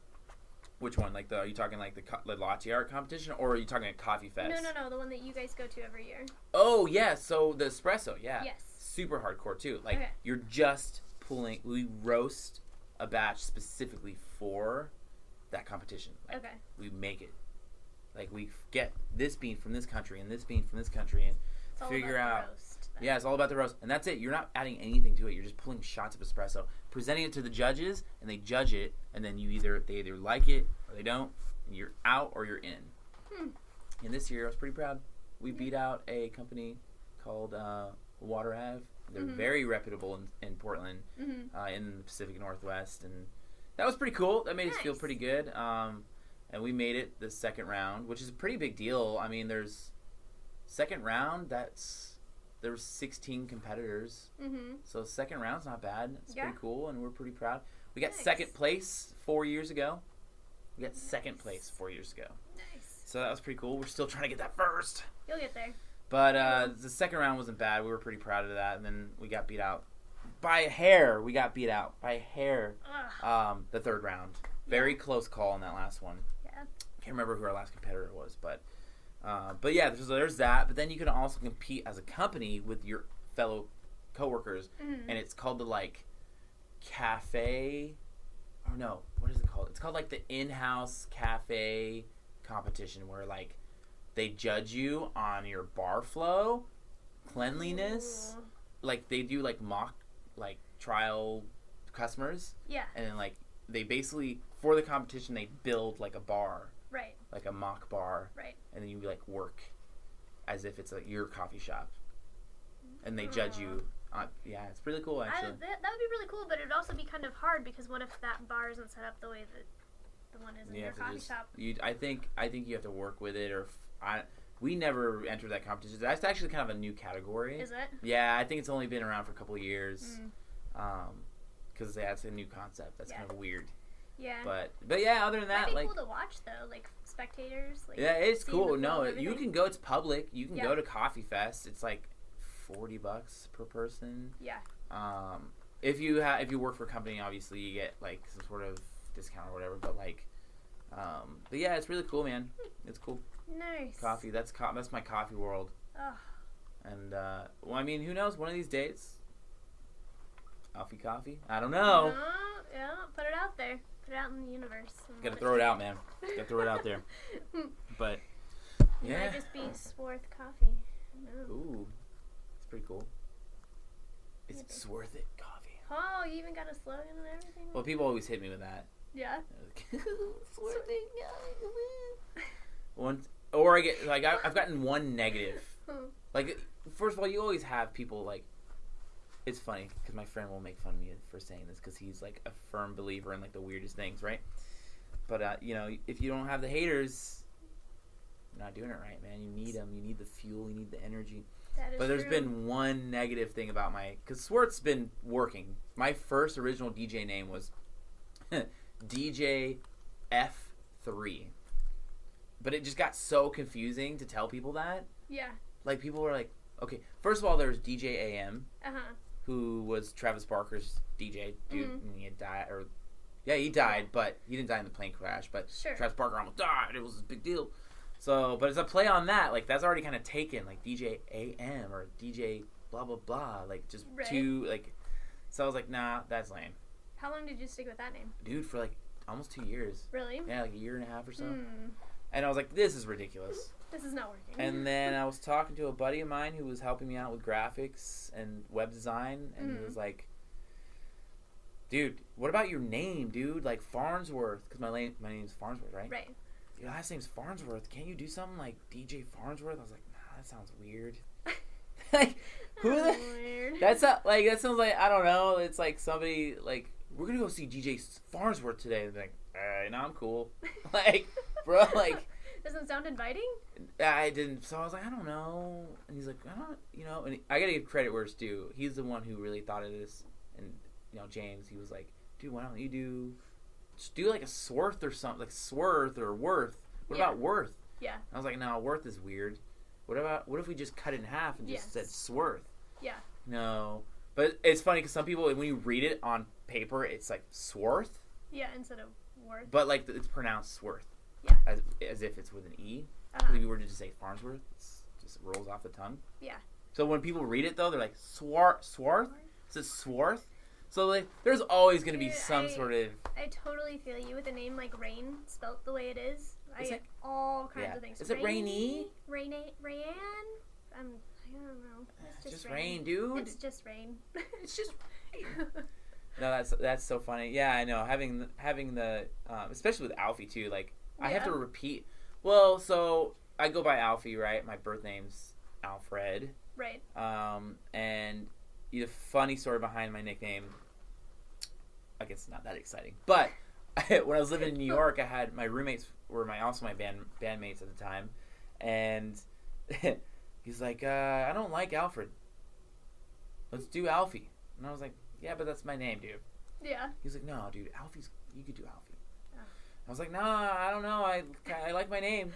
Which one? Are you talking the latte art competition, or are you talking Coffee Fest? No, the one that you guys go to every year. Oh, yeah, so the espresso, yeah. Yes. Super hardcore, too. You're just we roast a batch specifically for that competition. Okay. We make it. We get this bean from this country and this bean from this country and it's figure all about out. The roast, yeah, it's all about the roast. And that's it. You're not adding anything to it. You're just pulling shots of espresso, presenting it to the judges, and they judge it, and then they either like it or they don't, and you're out or you're in. And this year I was pretty proud. We beat out a company called Water Ave. They're very reputable in Portland, in the Pacific Northwest, and that was pretty cool. That made us feel pretty good. And we made it the second round, which is a pretty big deal. I mean, second round, there were 16 competitors. Mm-hmm. So second round's not bad. It's pretty cool, and we're pretty proud. We got second place 4 years ago. Nice. So that was pretty coll. We're still trying to get that first. You'll get there. But the second round wasn't bad. We were pretty proud of that. And then we got beat out by a hair. The third round. Very close call in that last one. Yeah. Can't remember who our last competitor was, but yeah, there's that. But then you can also compete as a company with your fellow coworkers, and it's called the cafe. Or no, what is it called? It's called the in-house cafe competition, where they judge you on your bar flow, cleanliness. Ooh. They do mock trial customers. Yeah. And then they basically, for the competition, they build a bar. Right. A mock bar. Right. And then you work as if it's your coffee shop. And they judge you. Yeah, it's really cool, actually. That would be really cool, but it would also be kind of hard, because what if that bar isn't set up the way that the one is in your coffee shop? I think you have to work with it, or We never entered that competition. That's actually kind of a new category. Is it? Yeah, I think it's only been around for a couple of years. Because that's a new concept. That's kind of weird. Yeah. But yeah, other than that, Might be like, cool to watch though, like spectators. Like, yeah, it's cool. No, you you can go. It's public. You can go to Coffee Fest. It's like $40 per person. Yeah. If you work for a company, obviously you get like some sort of discount or whatever. But like, but yeah, it's really cool, man. It's cool. Nice. Coffee. That's my coffee world. Oh. And well, I mean, who knows? One of these days, Alfie Coffee. I don't know. Yeah, put it out there. Put it out in the universe. Gotta throw it out, man. Gotta throw it out there. But yeah. It might just be Sworth Coffee. No. Ooh, it's pretty cool. It's worth it, coffee. Oh, you even got a slogan and everything? Well, people always hit me with that. Yeah. Worth it. Once, or I get like I've gotten one negative. Like, first of all, you always have people like. It's funny because my friend will make fun of me for saying this because he's like a firm believer in like the weirdest things, right? But you know, if you don't have the haters, you're not doing it right, man. You need them. You need the fuel. You need the energy. That is but there's true. been one negative thing about because Sworth's been working. My first original DJ name was DJ F3, but it just got so confusing to tell people that. Yeah. Like, people were like, okay, first of all, there's D.J.ing, who was Travis Barker's DJ dude, and he had died, he died, but he didn't die in the plane crash, but Travis Barker almost died. It was a big deal. So, but as a play on that, like, that's already kind of taken, like, DJ AM or DJ blah, blah, blah, like, just two, like, so I was like, nah, that's lame. How long did you stick with that name? Dude, for, like, almost 2 years. Really? Yeah, like a year and a half or so. And I was like, this is ridiculous. This is not working. And then I was talking to a buddy of mine who was helping me out with graphics and web design, and he was like, dude, what about your name, dude? Like, Farnsworth, because my name's Farnsworth, right? Right. Your last name's Farnsworth. Can't you do something like DJ Farnsworth? I was like, nah, that sounds weird. Like, who the... Weird. That sounds like, I don't know, it's like somebody, like, we're going to go see DJ Farnsworth today. And like, no, I'm cool. Like, bro, like... Doesn't sound inviting? I didn't, so I was like, I don't know. And he's like, I don't, you know, and I gotta give credit where it's due. He's the one who really thought of this. And, you know, James, he was like, dude, why don't you just do like a Sworth or something, like Sworth or Worth. What about Worth? Yeah. I was like, no, Worth is weird. What if we just cut it in half and just said Sworth? Yeah. No. But it's funny because some people, when you read it on paper, it's like Sworth. Yeah, instead of Worth. But like, it's pronounced Sworth. Yeah. As if it's with an E. If you were to just say Farnsworth, it just rolls off the tongue. Yeah. So when people read it, though, they're like, Swarth? Is it Swarth? So, like, there's always going to be some sort of... I totally feel you with a name like Rayne, spelt the way it is. I get all kinds of things. Is it Rayne? Rayne? I don't know. It's just Rayne, dude. It's just Rayne. It's just Rayne. No, that's so funny. Yeah, I know. Having the especially with Alfie too. Like, I have to repeat. Well, so I go by Alfie, right? My birth name's Alfred. Right. And the funny story behind my nickname, I guess it's not that exciting, but when I was living in New York, I had my roommates were also my bandmates at the time, and he's like, I don't like Alfred. Let's do Alfie. And I was like, yeah, but that's my name, dude. Yeah. He's like, no, dude, you could do Alfie. I was like, nah, I don't know. I like my name.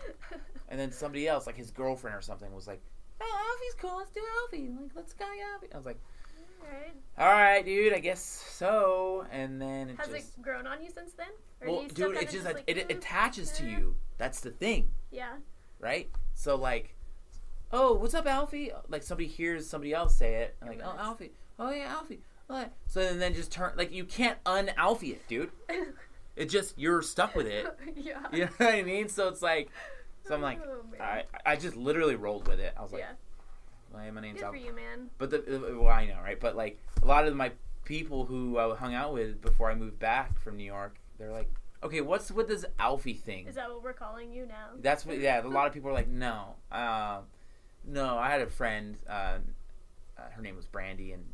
And then somebody else, like his girlfriend or something, was like, oh, Alfie's cool. Let's do Alfie. Like, let's go Alfie. I was like, all right, dude, I guess so. And then Has it grown on you since then? Or well, dude, it's just like, it attaches to you. That's the thing. Yeah. Right? So, like, oh, what's up, Alfie? Like, somebody hears somebody else say it. And like, oh, Alfie. Oh, yeah, Alfie. What? So then just turn, like, you can't un-Alfie it, dude. It just, you're stuck with it. Yeah. You know what I mean? So it's like, I'm I just literally rolled with it. I was like, my name's Alfie. Good for you, man. But well, I know, right? But like, a lot of my people who I hung out with before I moved back from New York, they're like, okay, what's with this Alfie thing? Is that what we're calling you now? That's what, yeah, a lot of people are like, no. No, I had a friend, her name was Brandy, and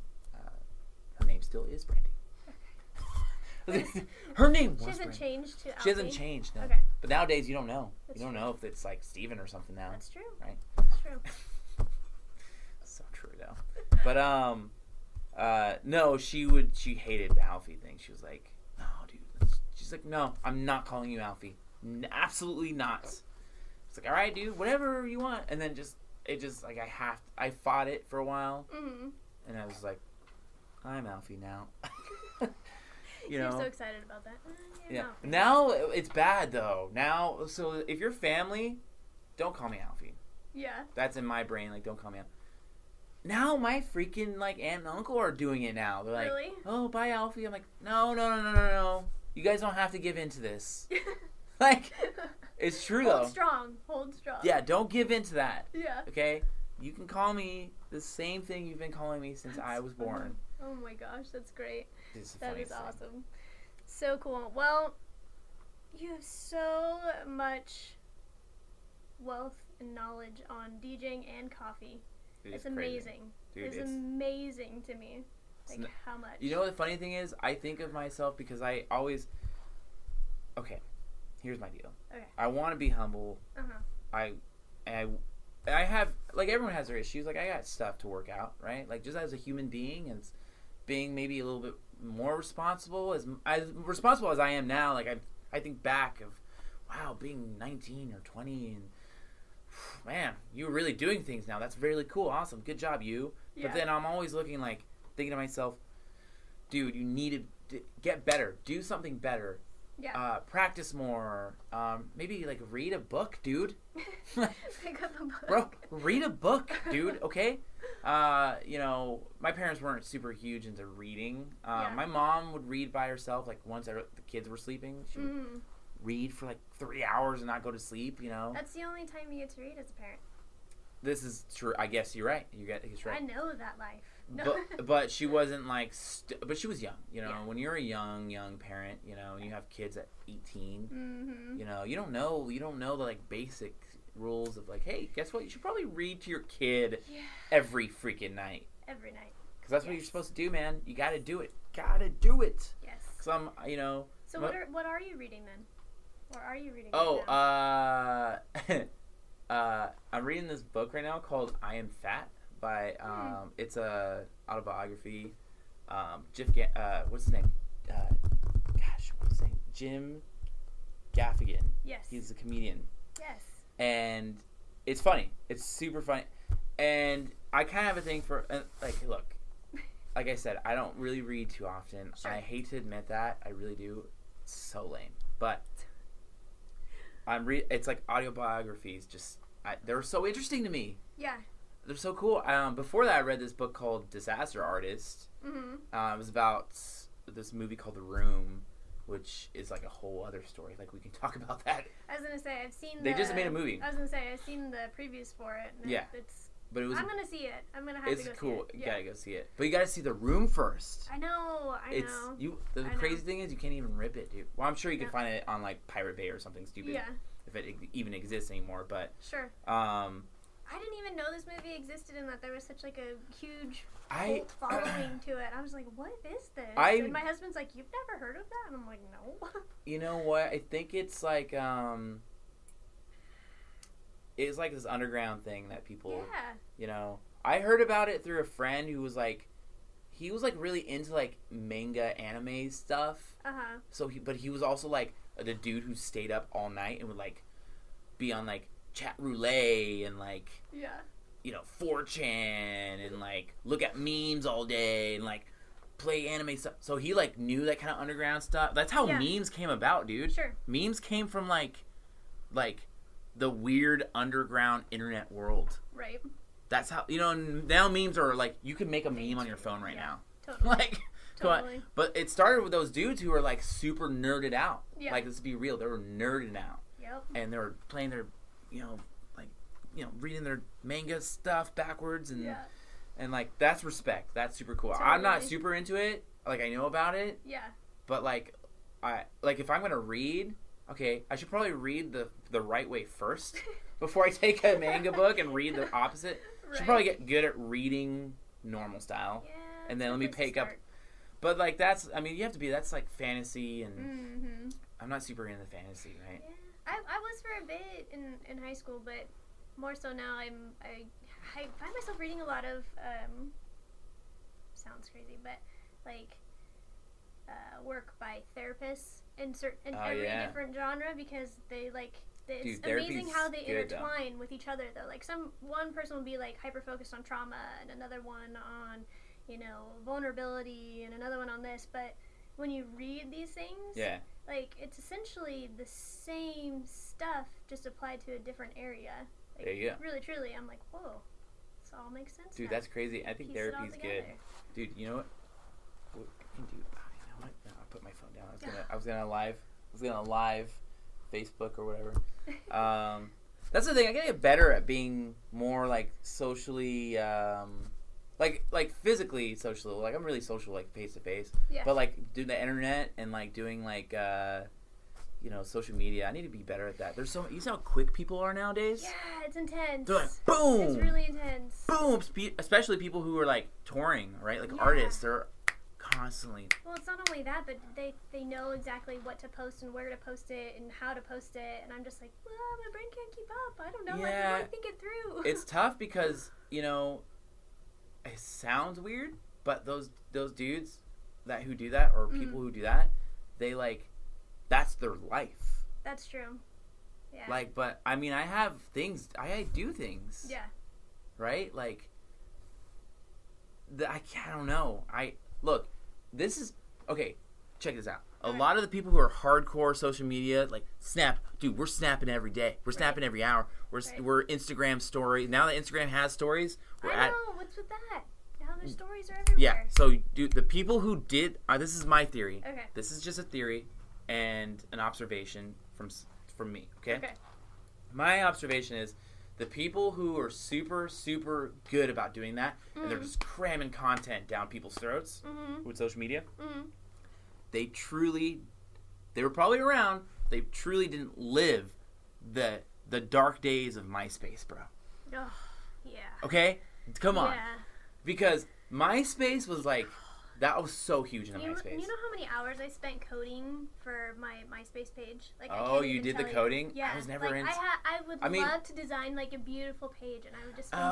her name still is Brandy. Her name was She hasn't Rayne. changed to Alfie? She hasn't changed, no. Okay. But nowadays, you don't know. That's you don't true. know if it's like Steven or something now. That's true. Right? That's true. So true, though. But, no, she hated the Alfie thing. She was like, no, dude. She's like, no, I'm not calling you Alfie. Absolutely not. It's like, all right, dude, whatever you want. And then like, I fought it for a while. Mm-hmm. And I was like, I'm Alfie now. You're so excited about that. Yeah. Now it's bad though. Now, so if you're family, don't call me Alfie. Yeah. That's in my brain. Like, don't call me Alfie. Now my freaking like aunt and uncle are doing it now. They're like, really? Oh, bye Alfie. I'm like, no. You guys don't have to give in to this. Like, it's true though. Hold strong. Yeah. Don't give in to that. Yeah. Okay. You can call me the same thing you've been calling me since I was born. Oh my gosh, that's great. That is awesome. So cool. Well, you have so much wealth and knowledge on DJing and coffee. It's amazing. Dude, it's amazing to me. Like, how much. You know what the funny thing is? I think of myself because I always... Okay, here's my deal. Okay. I want to be humble. Uh-huh. I have... Like, everyone has their issues. Like, I got stuff to work out, right? Like, just as a human being and being maybe a little bit more responsible, as responsible as I am now, like, I think back of, wow, being 19 or 20 and... Man, you're really doing things now. That's really cool. Awesome. Good job, you. Yeah. But then I'm always thinking to myself, dude, you need to get better. Do something better. Yeah. Practice more. Maybe, like, read a book, dude. Pick up a book. Bro, read a book, dude, okay? You know, my parents weren't super huge into reading. My mom would read by herself, like, once the kids were sleeping. She would read for like 3 hours and not go to sleep, you know. That's the only time you get to read as a parent. This is true. I guess you're right. You're right. I know that life. No. But she wasn't like, but she was young, you know. Yeah. When you're a young parent, you know, and you have kids at 18, you know, you don't know the like basic rules of like, hey, guess what? You should probably read to your kid every freaking night. Every night. Because that's what you're supposed to do, man. You got to do it. Gotta do it. Yes. Because I'm, you know. So what are you reading then? Or are you reading? I'm reading this book right now called I Am Fat by it's a autobiography. What's his name? What's his name? Jim Gaffigan. Yes. He's a comedian. Yes. And it's funny. It's super funny. And I kind of have a thing for look. Like I said, I don't really read too often. Sure. I hate to admit that. I really do. It's so lame. But it's like autobiographies. They're so interesting to me. Yeah. They're so cool. Before that, I read this book called Disaster Artist. Mm-hmm. It was about this movie called The Room, which is like a whole other story. Like, we can talk about that. I was gonna say, They just made a movie. I was gonna say, I've seen the previews for it. And I'm gonna see it. I'm gonna have to go see it. It's cool. You gotta go see it. But you gotta see The Room first. I know. The crazy thing is, you can't even rip it, dude. Well, I'm sure you can find it on like Pirate Bay or something stupid. Yeah. If it even exists anymore, but sure. I didn't even know this movie existed and that there was such like a huge cult following to it. I was like, what is this? And my husband's like, you've never heard of that? And I'm like, no. You know what? I think it's like it's like this underground thing that people, you know. I heard about it through a friend who was like, he was like really into like manga anime stuff. So he was also like the dude who stayed up all night and would like be on like chat roulette and like, you know, 4chan and like look at memes all day and like play anime stuff. So he like knew that kind of underground stuff. That's how memes came about, dude. Sure. Memes came from like the weird underground internet world. Right. That's how, you know, now memes are like, you can make a meme on your phone right now. Totally. Like, totally. But it started with those dudes who were like super nerded out. Yeah. Like, let's be real, they were nerded out. Yep. And they were playing their, you know, like, you know, reading their manga stuff backwards and like, that's respect. That's super cool. Totally. I'm not super into it. Like, I know about it. Yeah. But like, if I'm gonna read, okay, I should probably read the right way first before I take a manga book and read the opposite. Right. Should probably get good at reading normal style, and then let me pick up. But like that's you have to be. That's like fantasy, and Mm-hmm. I'm not super into fantasy, right? Yeah, I was for a bit in high school, but more so now I find myself reading a lot of sounds crazy, but like work by therapists in every different genre, because they like it's amazing how they intertwine with each other though. Like one person will be like hyper focused on trauma, and another one on vulnerability, and another one on this, but when you read these things, like it's essentially the same stuff just applied to a different area. Like, there you go. Really, truly, I'm like, whoa, this all makes sense. Dude, now. that's crazy. I think therapy's good. Dude, you know what? What I can do? You know what? No, I'll put my phone down. I was gonna live Facebook or whatever. That's the thing. I gotta get better at being more like socially, like physically social. Like I'm really social, like face to face. Yeah. But like doing the internet and like doing like social media. I need to be better at that. You see how quick people are nowadays? Yeah, it's intense. They're like, boom! It's really intense. Boom! Especially people who are like touring, right? Like artists. They're constantly. Well, it's not only that, but they know exactly what to post and where to post it and how to post it. And I'm just like, well, my brain can't keep up. I don't know. I can really think it through. It's tough because, it sounds weird, but those dudes who do that, or people who do that, they like, that's their life. That's true. Yeah. Like, but I have things. I do things. Yeah. Right? Like, I don't know. Look, this is okay. Check this out. A lot of the people who are hardcore social media, like snap, dude, we're snapping every day. We're snapping every hour. We're Instagram story. Now that Instagram has stories, I know. What's with that? Now their stories are everywhere. Yeah. So, dude, the people who did, this is my theory. Okay. This is just a theory and an observation from me. Okay. Okay. My observation is the people who are super, super good about doing that, and they're just cramming content down people's throats with social media, they were probably around, they truly didn't live the dark days of MySpace, bro. Oh, yeah. Okay? Come on. Yeah. Because MySpace was like, that was so huge in the MySpace. You know how many hours I spent coding for my MySpace page? Like, you did the coding? Yeah. I was never into... I would love to design, like, a beautiful page, and I would just spend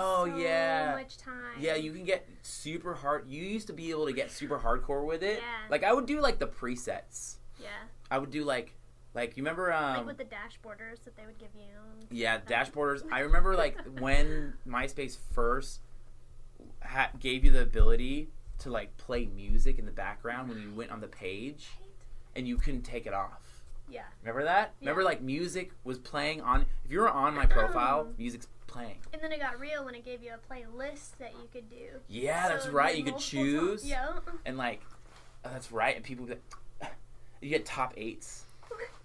much time. Yeah, you can get super hard... You used to be able to get super hardcore with it. Yeah. Like, I would do, like, the presets. Yeah. I would do, like you remember... like, with the dash borders that they would give you. Yeah, dash borders. I remember, like, when MySpace first gave you the ability to like play music in the background when you went on the page, and you couldn't take it off. Yeah. Remember that? Yeah. Remember, like, music was playing on. If you were on my profile, music's playing. And then it got real when it gave you a playlist that you could do. Yeah, that's right. You could choose. Yeah. And like, that's right. And people, you get top 8s.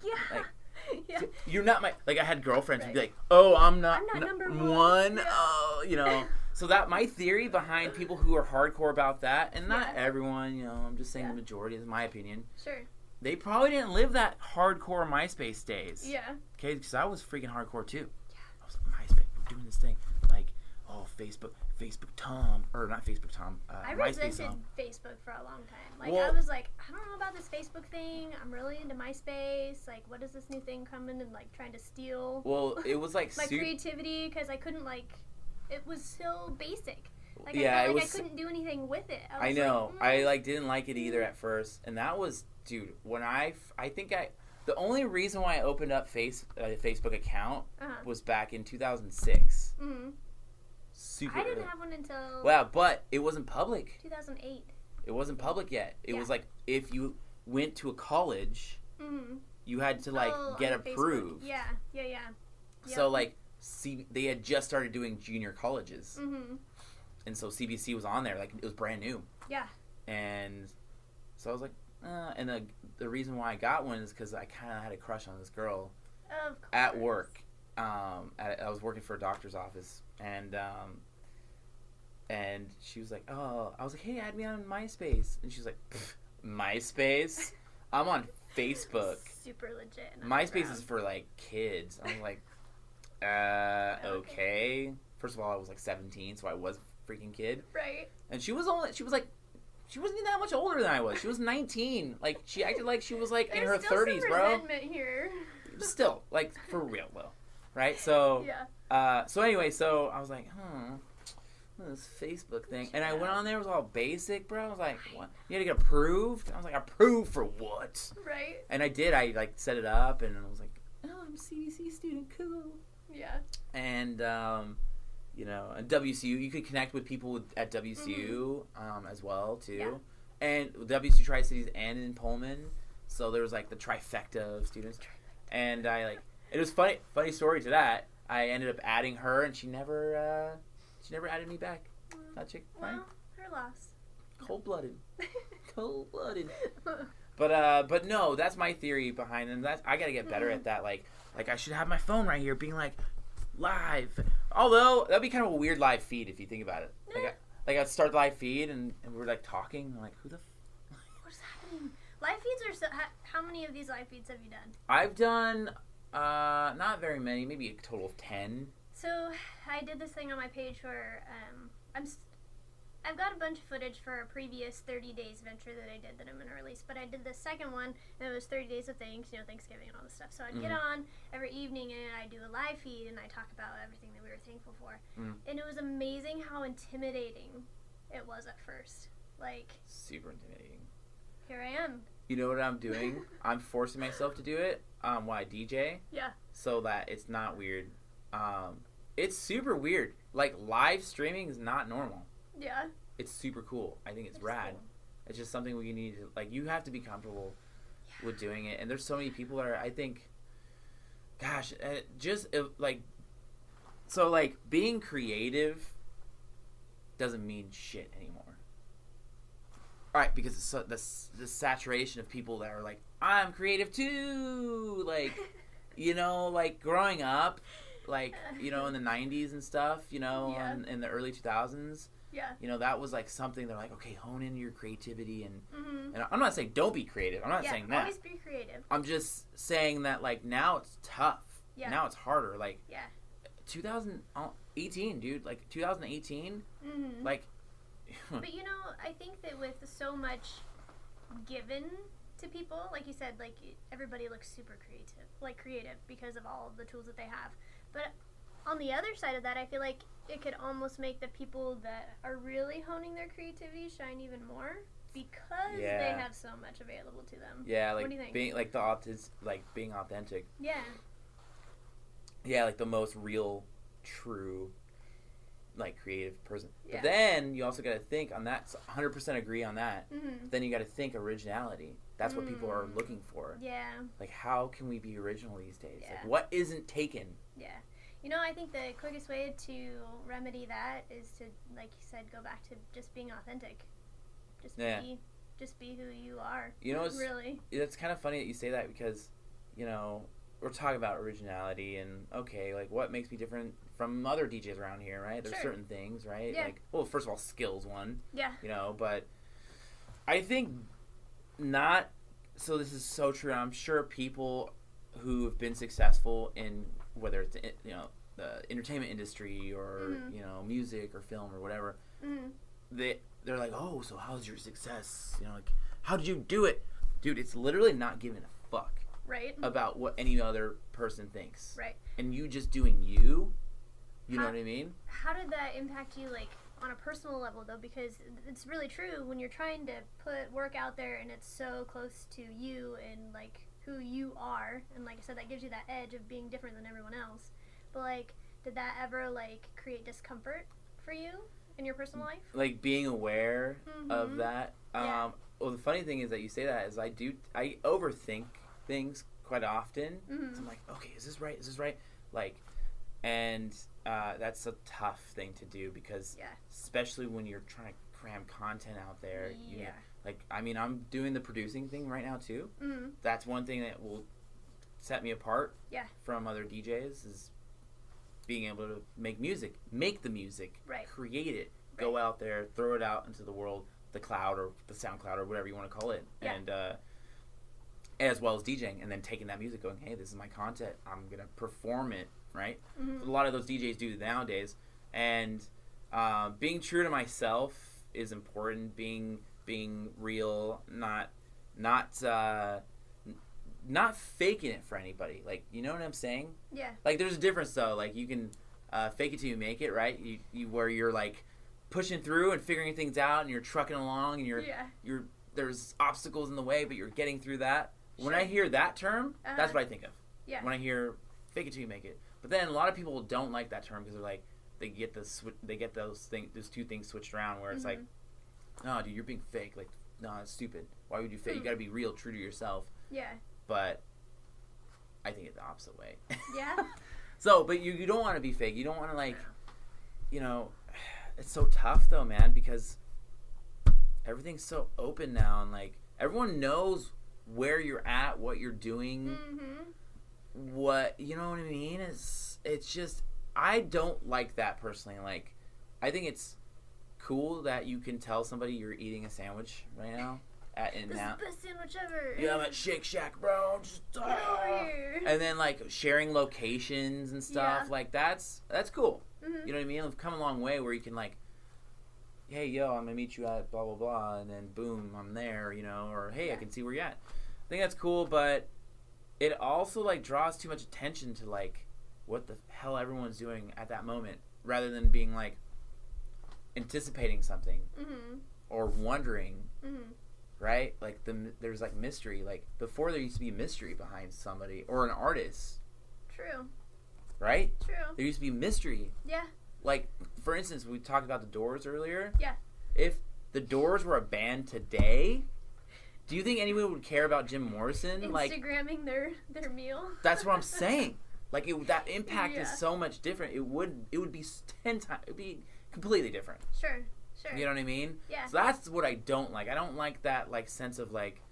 Yeah. Like, you're not my. Like, I had girlfriends who'd be like, "Oh, I'm not number one." Yeah. Oh, So that my theory behind people who are hardcore about that, and not everyone, I'm just saying the majority, is my opinion. Sure. They probably didn't live that hardcore MySpace days. Yeah. Okay, because I was freaking hardcore too. Yeah. I was like, MySpace, we're doing this thing. Like, Facebook Tom, or not Facebook Tom. I MySpace resented Tom. Facebook for a long time. Like, I was like, I don't know about this Facebook thing. I'm really into MySpace. Like, what is this new thing coming and like trying to steal? Well, it was like my creativity, because I couldn't like. It was so basic. Like, yeah, I felt like I couldn't do anything with it. I know. I didn't like it either at first, and that was, dude. When the only reason why I opened up Facebook account was back in 2006. Mm-hmm. Super. I didn't have one until. Wow, but it wasn't public. 2008. It wasn't public yet. It was like if you went to a college, you had to like get approved. Facebook. Yeah. So like. They had just started doing junior colleges, and so CBC was on there, like it was brand new. Yeah. And so I was like, and the reason why I got one is because I kind of had a crush on this girl at work. I was working for a doctor's office, and she was like, oh, I was like, hey, add me on MySpace, and she was like, MySpace? I'm on Facebook. Super legit. MySpace is for like kids. I'm like. Okay. First of all, I was like 17, so I was a freaking kid. Right. And she was like she wasn't even that much older than I was. She was 19. Like, she acted like she was, like, in her 30s, There's still some bro. resentment here. Still, like, for real, though. Right? So, so anyway, so I was like, this Facebook thing. And I went on there, it was all basic, bro. I was like, what? You had to get approved? I was like, approved for what? Right. And I did. I, like, set it up, and I was like, oh, I'm a CDC student, cool. Yeah. And, you know, at WCU, you could connect with people at WCU as well, too. Yeah. And WCU Tri-Cities and in Pullman. So there was, like, the trifecta of students. And I, like, it was funny story to that. I ended up adding her, and she never added me back. That chick, well, her loss. Cold-blooded. Cold-blooded. But no, that's my theory behind it. That's, I gotta get better at that. Like I should have my phone right here being like, live. Although, that'd be kind of a weird live feed if you think about it. Like I'd start the live feed and we were like talking. I'm like, who the what's happening? Live feeds are so... How many of these live feeds have you done? I've done, not very many. Maybe a total of 10. So, I did this thing on my page where, I've got a bunch of footage for a previous 30 Days venture that I did that I'm going to release, but I did the second one, and it was 30 Days of Things, you know, Thanksgiving and all this stuff. So I'd get on every evening, and I do a live feed, and I talk about everything that we were thankful for. And it was amazing how intimidating it was at first. Like... Super intimidating. Here I am. You know what I'm doing? I'm forcing myself to do it while I DJ. Yeah. So that it's not weird. It's super weird. Like, live streaming is not normal. Yeah. It's super cool. I think it's rad. Cool. It's just something we need to, like, you have to be comfortable with doing it. And there's so many people that are, I think, gosh, being creative doesn't mean shit anymore. Right, because it's so, the saturation of people that are like, I'm creative too. Like, you know, like growing up, like, you know, in the 90s and stuff, you know, in the early 2000s. Yeah. You know, that was like something they're like, okay, hone in your creativity. And I'm not saying don't be creative. I'm not saying that. Always be creative. I'm just saying that, like, now it's tough. Yeah. Now it's harder. Like, 2018, dude. Like, 2018, like... But, you know, I think that with so much given to people, like you said, like, everybody looks super creative because of all of the tools that they have. But on the other side of that, I feel like it could almost make the people that are really honing their creativity shine even more because they have so much available to them. Yeah, like, what do you think? Being, being authentic. Yeah. Yeah, like the most real, true, like, creative person. But then you also got to think on that, 100% agree on that. Then you got to think originality. That's what people are looking for. Yeah. Like, how can we be original these days? Yeah. Like, what isn't taken? Yeah. You know, I think the quickest way to remedy that is to, like you said, go back to just being authentic. Just be who you are. You know, really. It's kind of funny that you say that because, you know, we're talking about originality and, okay, like, what makes me different from other DJs around here, right? There's certain things, right? Yeah. Like, well, first of all, skills, one. Yeah. You know, but I think not, so this is so true. I'm sure people who have been successful in, whether it's, you know, the entertainment industry or, you know, music or film or whatever, they're like, oh, so how's your success? You know, like, how did you do it? Dude, it's literally not giving a fuck. Right. About what any other person thinks. Right. And you just doing you know what I mean? How did that impact you, like, on a personal level, though? Because it's really true when you're trying to put work out there and it's so close to you and, like, who you are. And, like I said, that gives you that edge of being different than everyone else. But, like, did that ever, like, create discomfort for you in your personal life? Like, being aware of that. Yeah. Well, the funny thing is that you say that is I overthink things quite often. So I'm like, okay, is this right? Is this right? Like, and that's a tough thing to do because especially when you're trying to cram content out there. You know, like, I mean, I'm doing the producing thing right now too. That's one thing that will set me apart from other DJs is being able to make the music, create it, go out there, throw it out into the world, the cloud or the SoundCloud or whatever you want to call it, and as well as DJing, and then taking that music, going, hey, this is my content, I'm gonna perform it, right? A lot of those DJs do nowadays, and being true to myself is important. Being being real, not faking it for anybody. Like, you know what I'm saying? Yeah. Like, there's a difference though. Like, you can fake it till you make it, right? You where you're like pushing through and figuring things out, and you're trucking along, and you're there's obstacles in the way, but you're getting through that. When I hear that term, that's what I think of. Yeah. When I hear fake it till you make it. But then a lot of people don't like that term because they're like, they get those two things switched around where it's like, no, dude, you're being fake. Like, no, it's stupid. Why would you fake? You got to be real, true to yourself. Yeah. But I think it's the opposite way. Yeah. So, but you don't want to be fake. You don't want to, like, you know, it's so tough though, man, because everything's so open now, and like everyone knows where you're at, what you're doing, what, you know what I mean? It's just, I don't like that personally. Like, I think it's cool that you can tell somebody you're eating a sandwich right now. This is the best sandwich ever. Yeah, I'm at Shake Shack, bro. Just, and then like sharing locations and stuff, like that's cool. You know what I mean? I've come a long way where you can like, hey, yo, I'm gonna meet you at blah blah blah, and then boom, I'm there, you know, or hey, I can see where you're at. I think that's cool, but it also like draws too much attention to like what the hell everyone's doing at that moment, rather than being like anticipating something or wondering, right? Like there's like mystery. Like before, there used to be mystery behind somebody or an artist. True. Right? True. There used to be mystery. Yeah. Like, for instance, we talked about the Doors earlier. Yeah. If the Doors were a band today, do you think anyone would care about Jim Morrison? Instagramming their meal? That's what I'm saying. Like, that impact is so much different. It would be 10 times. It would be completely different. Sure. You know what I mean? Yeah. So that's what I don't like. I don't like that, like, sense of, like,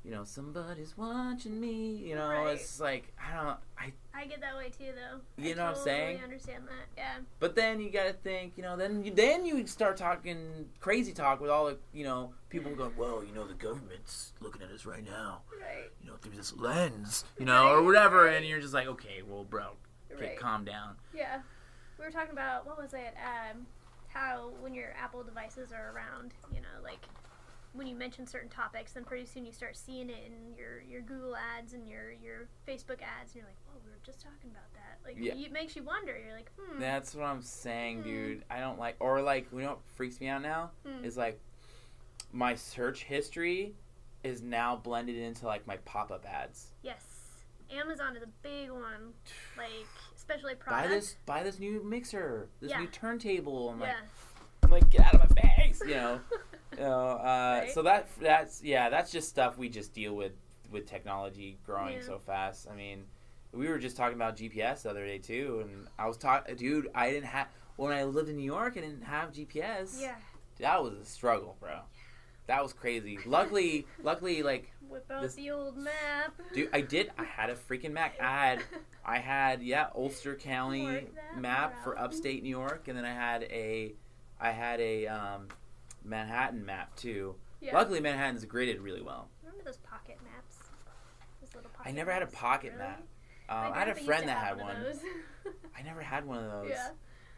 you know, somebody's watching me. You know, it's like, I get that way too, though. You know what I'm saying? I understand that, yeah. But then you gotta think, you know, then you start talking crazy talk with all the, you know, people going, well, you know, the government's looking at us right now. Right. You know, through this lens, you know, or whatever, and you're just like, okay, well, bro, okay, calm down. Yeah. We were talking about, what was it, how when your Apple devices are around, you know, like, when you mention certain topics, then pretty soon you start seeing it in your Google ads and your Facebook ads, and you're like, whoa, we were just talking about that. Like, it makes you wonder. You're like, That's what I'm saying, dude. I don't like, or like, you know what freaks me out now? Is like, my search history is now blended into like my pop-up ads. Yes. Amazon is a big one. Like, especially products. Buy this new mixer, this new turntable. I'm like, get out of my face, you know. So that's just stuff we just deal with technology growing so fast. I mean, we were just talking about GPS the other day too, and I was dude, I didn't have, when I lived in New York, I didn't have GPS. Yeah. That was a struggle, bro. That was crazy. Luckily, like, whip out the old map. Dude, I had a freaking map. I had Ulster County map for upstate New York, and then I had a Manhattan map too. Yeah. Luckily, Manhattan's gridded really well. Remember those pocket maps? Those little pocket I never had a pocket map. I had a friend that had one. I never had one of those. Yeah.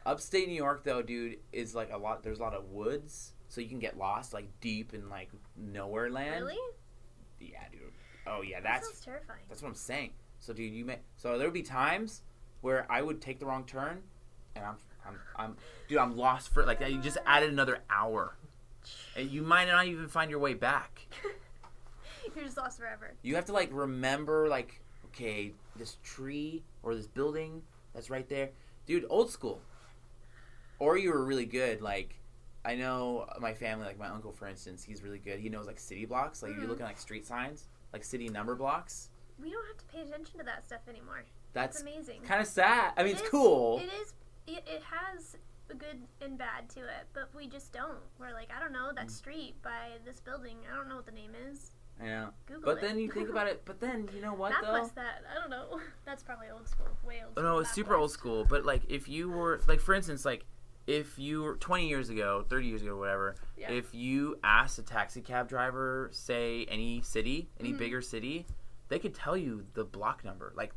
Upstate New York, though, dude, is like there's a lot of woods, so you can get lost like deep in like nowhere land. Really? Yeah, dude. Oh yeah, that sounds terrifying. That's what I'm saying. So, dude, so there would be times where I would take the wrong turn, and I'm lost for like you just added another hour. And you might not even find your way back. You're just lost forever. You have to like remember like, okay, this tree or this building that's right there. Dude, old school. Or you were really good. Like, I know my family, like my uncle, for instance, he's really good. He knows like city blocks. Like, you're looking at like street signs, like city number blocks. We don't have to pay attention to that stuff anymore. That's amazing. Kind of sad. I mean, it's cool. It is. It has a good and bad to it, but we just don't. We're like, I don't know, that street by this building, I don't know what the name is. Yeah. Google it. Then you think about it, but then you know what, though? MapQuest that. I don't know. That's probably old school. Way old school. No, it's super old school. But, like, if you were, like, for instance, like, if you were 20 years ago, 30 years ago, whatever, if you asked a taxi cab driver, say, any city, any bigger city, they could tell you the block number, like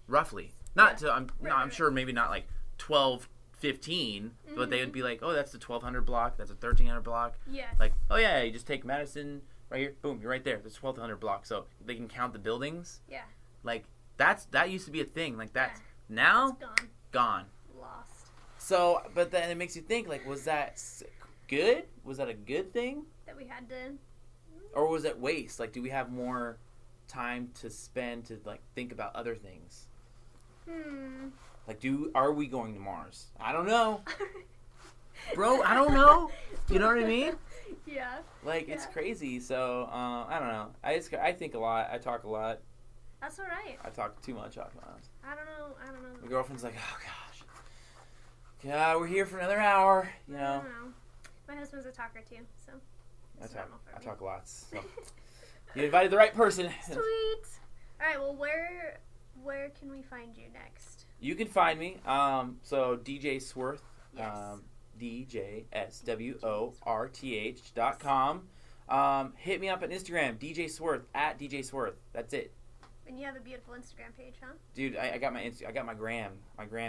roughly. Not to, I'm sure maybe not, like, 12 15, but they would be like, oh, that's the 1200 block, that's a 1300 block. Yeah. Like, oh yeah, you just take Madison right here, boom, you're right there. There's 1200 block, so they can count the buildings. Yeah. Like that used to be a thing. Like that's now gone. Lost. So, but then it makes you think, like, was that good? Was that a good thing? That we had to. Or was it waste? Like, do we have more time to spend to like think about other things? Like, are we going to Mars? I don't know. Bro, I don't know. You know what I mean? Yeah. Like, it's crazy. So, I don't know. I think a lot. I talk a lot. That's all right. I talk too much. I don't know. My girlfriend's like, oh, gosh. Yeah, we're here for another hour. You know. I don't know. My husband's a talker, too, so. I talk lots. So. You invited the right person. Sweet. All right, well, where can we find you next? You can find me. So DJ Sworth. Yes. DJSWORTH.com. Hit me up on Instagram, DJ Sworth, at DJ Sworth. That's it. And you have a beautiful Instagram page, huh? Dude, I got my gram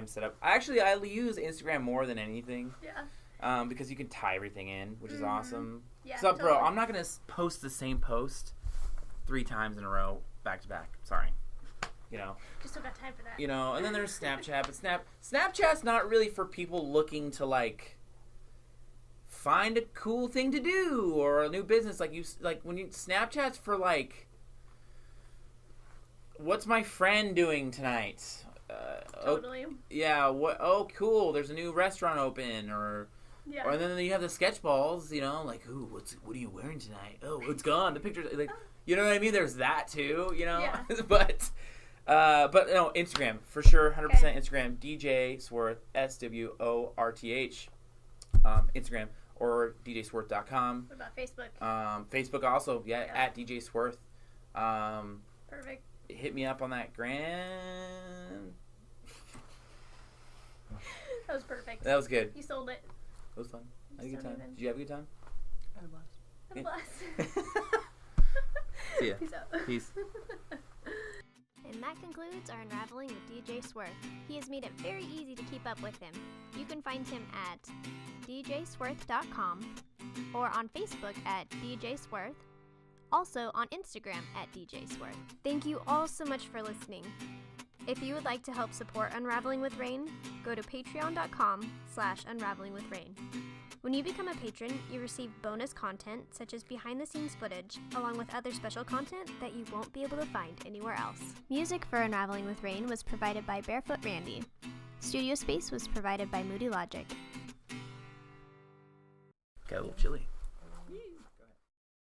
set up. I use Instagram more than anything. Yeah. Because you can tie everything in, which is awesome. Yeah. So, bro, I'm not gonna post the same post 3 times in a row, back to back. Sorry. You know. Just don't got time for that. You know, and then there's Snapchat, but Snapchat's not really for people looking to like find a cool thing to do or a new business. Snapchat's for like, what's my friend doing tonight? Totally. What? Oh, cool. There's a new restaurant open, or then you have the sketch balls. You know, like, ooh, what are you wearing tonight? Oh, it's gone. The pictures, like, you know what I mean? There's that too. You know, but no, Instagram for sure, 100% Instagram. DJ Sworth, SWORTH. Instagram or DJSworth.com. What about Facebook? Facebook also, at DJ Sworth. Perfect. Hit me up on that grand. That was perfect. That was good. You sold it. It was fun. I had a good time. Did you have a good time? I had a blast. See ya. Peace out. Peace. And that concludes our Unraveling with DJ Sworth. He has made it very easy to keep up with him. You can find him at djsworth.com or on Facebook at DJ Sworth. Also on Instagram at DJ Sworth. Thank you all so much for listening. If you would like to help support Unraveling with Rayne, go to patreon.com/unravelingwithrayne. When you become a patron, you receive bonus content such as behind-the-scenes footage, along with other special content that you won't be able to find anywhere else. Music for Unraveling with Rayne was provided by Barefoot Randy. Studio space was provided by Moody Logic. Got a little chilly.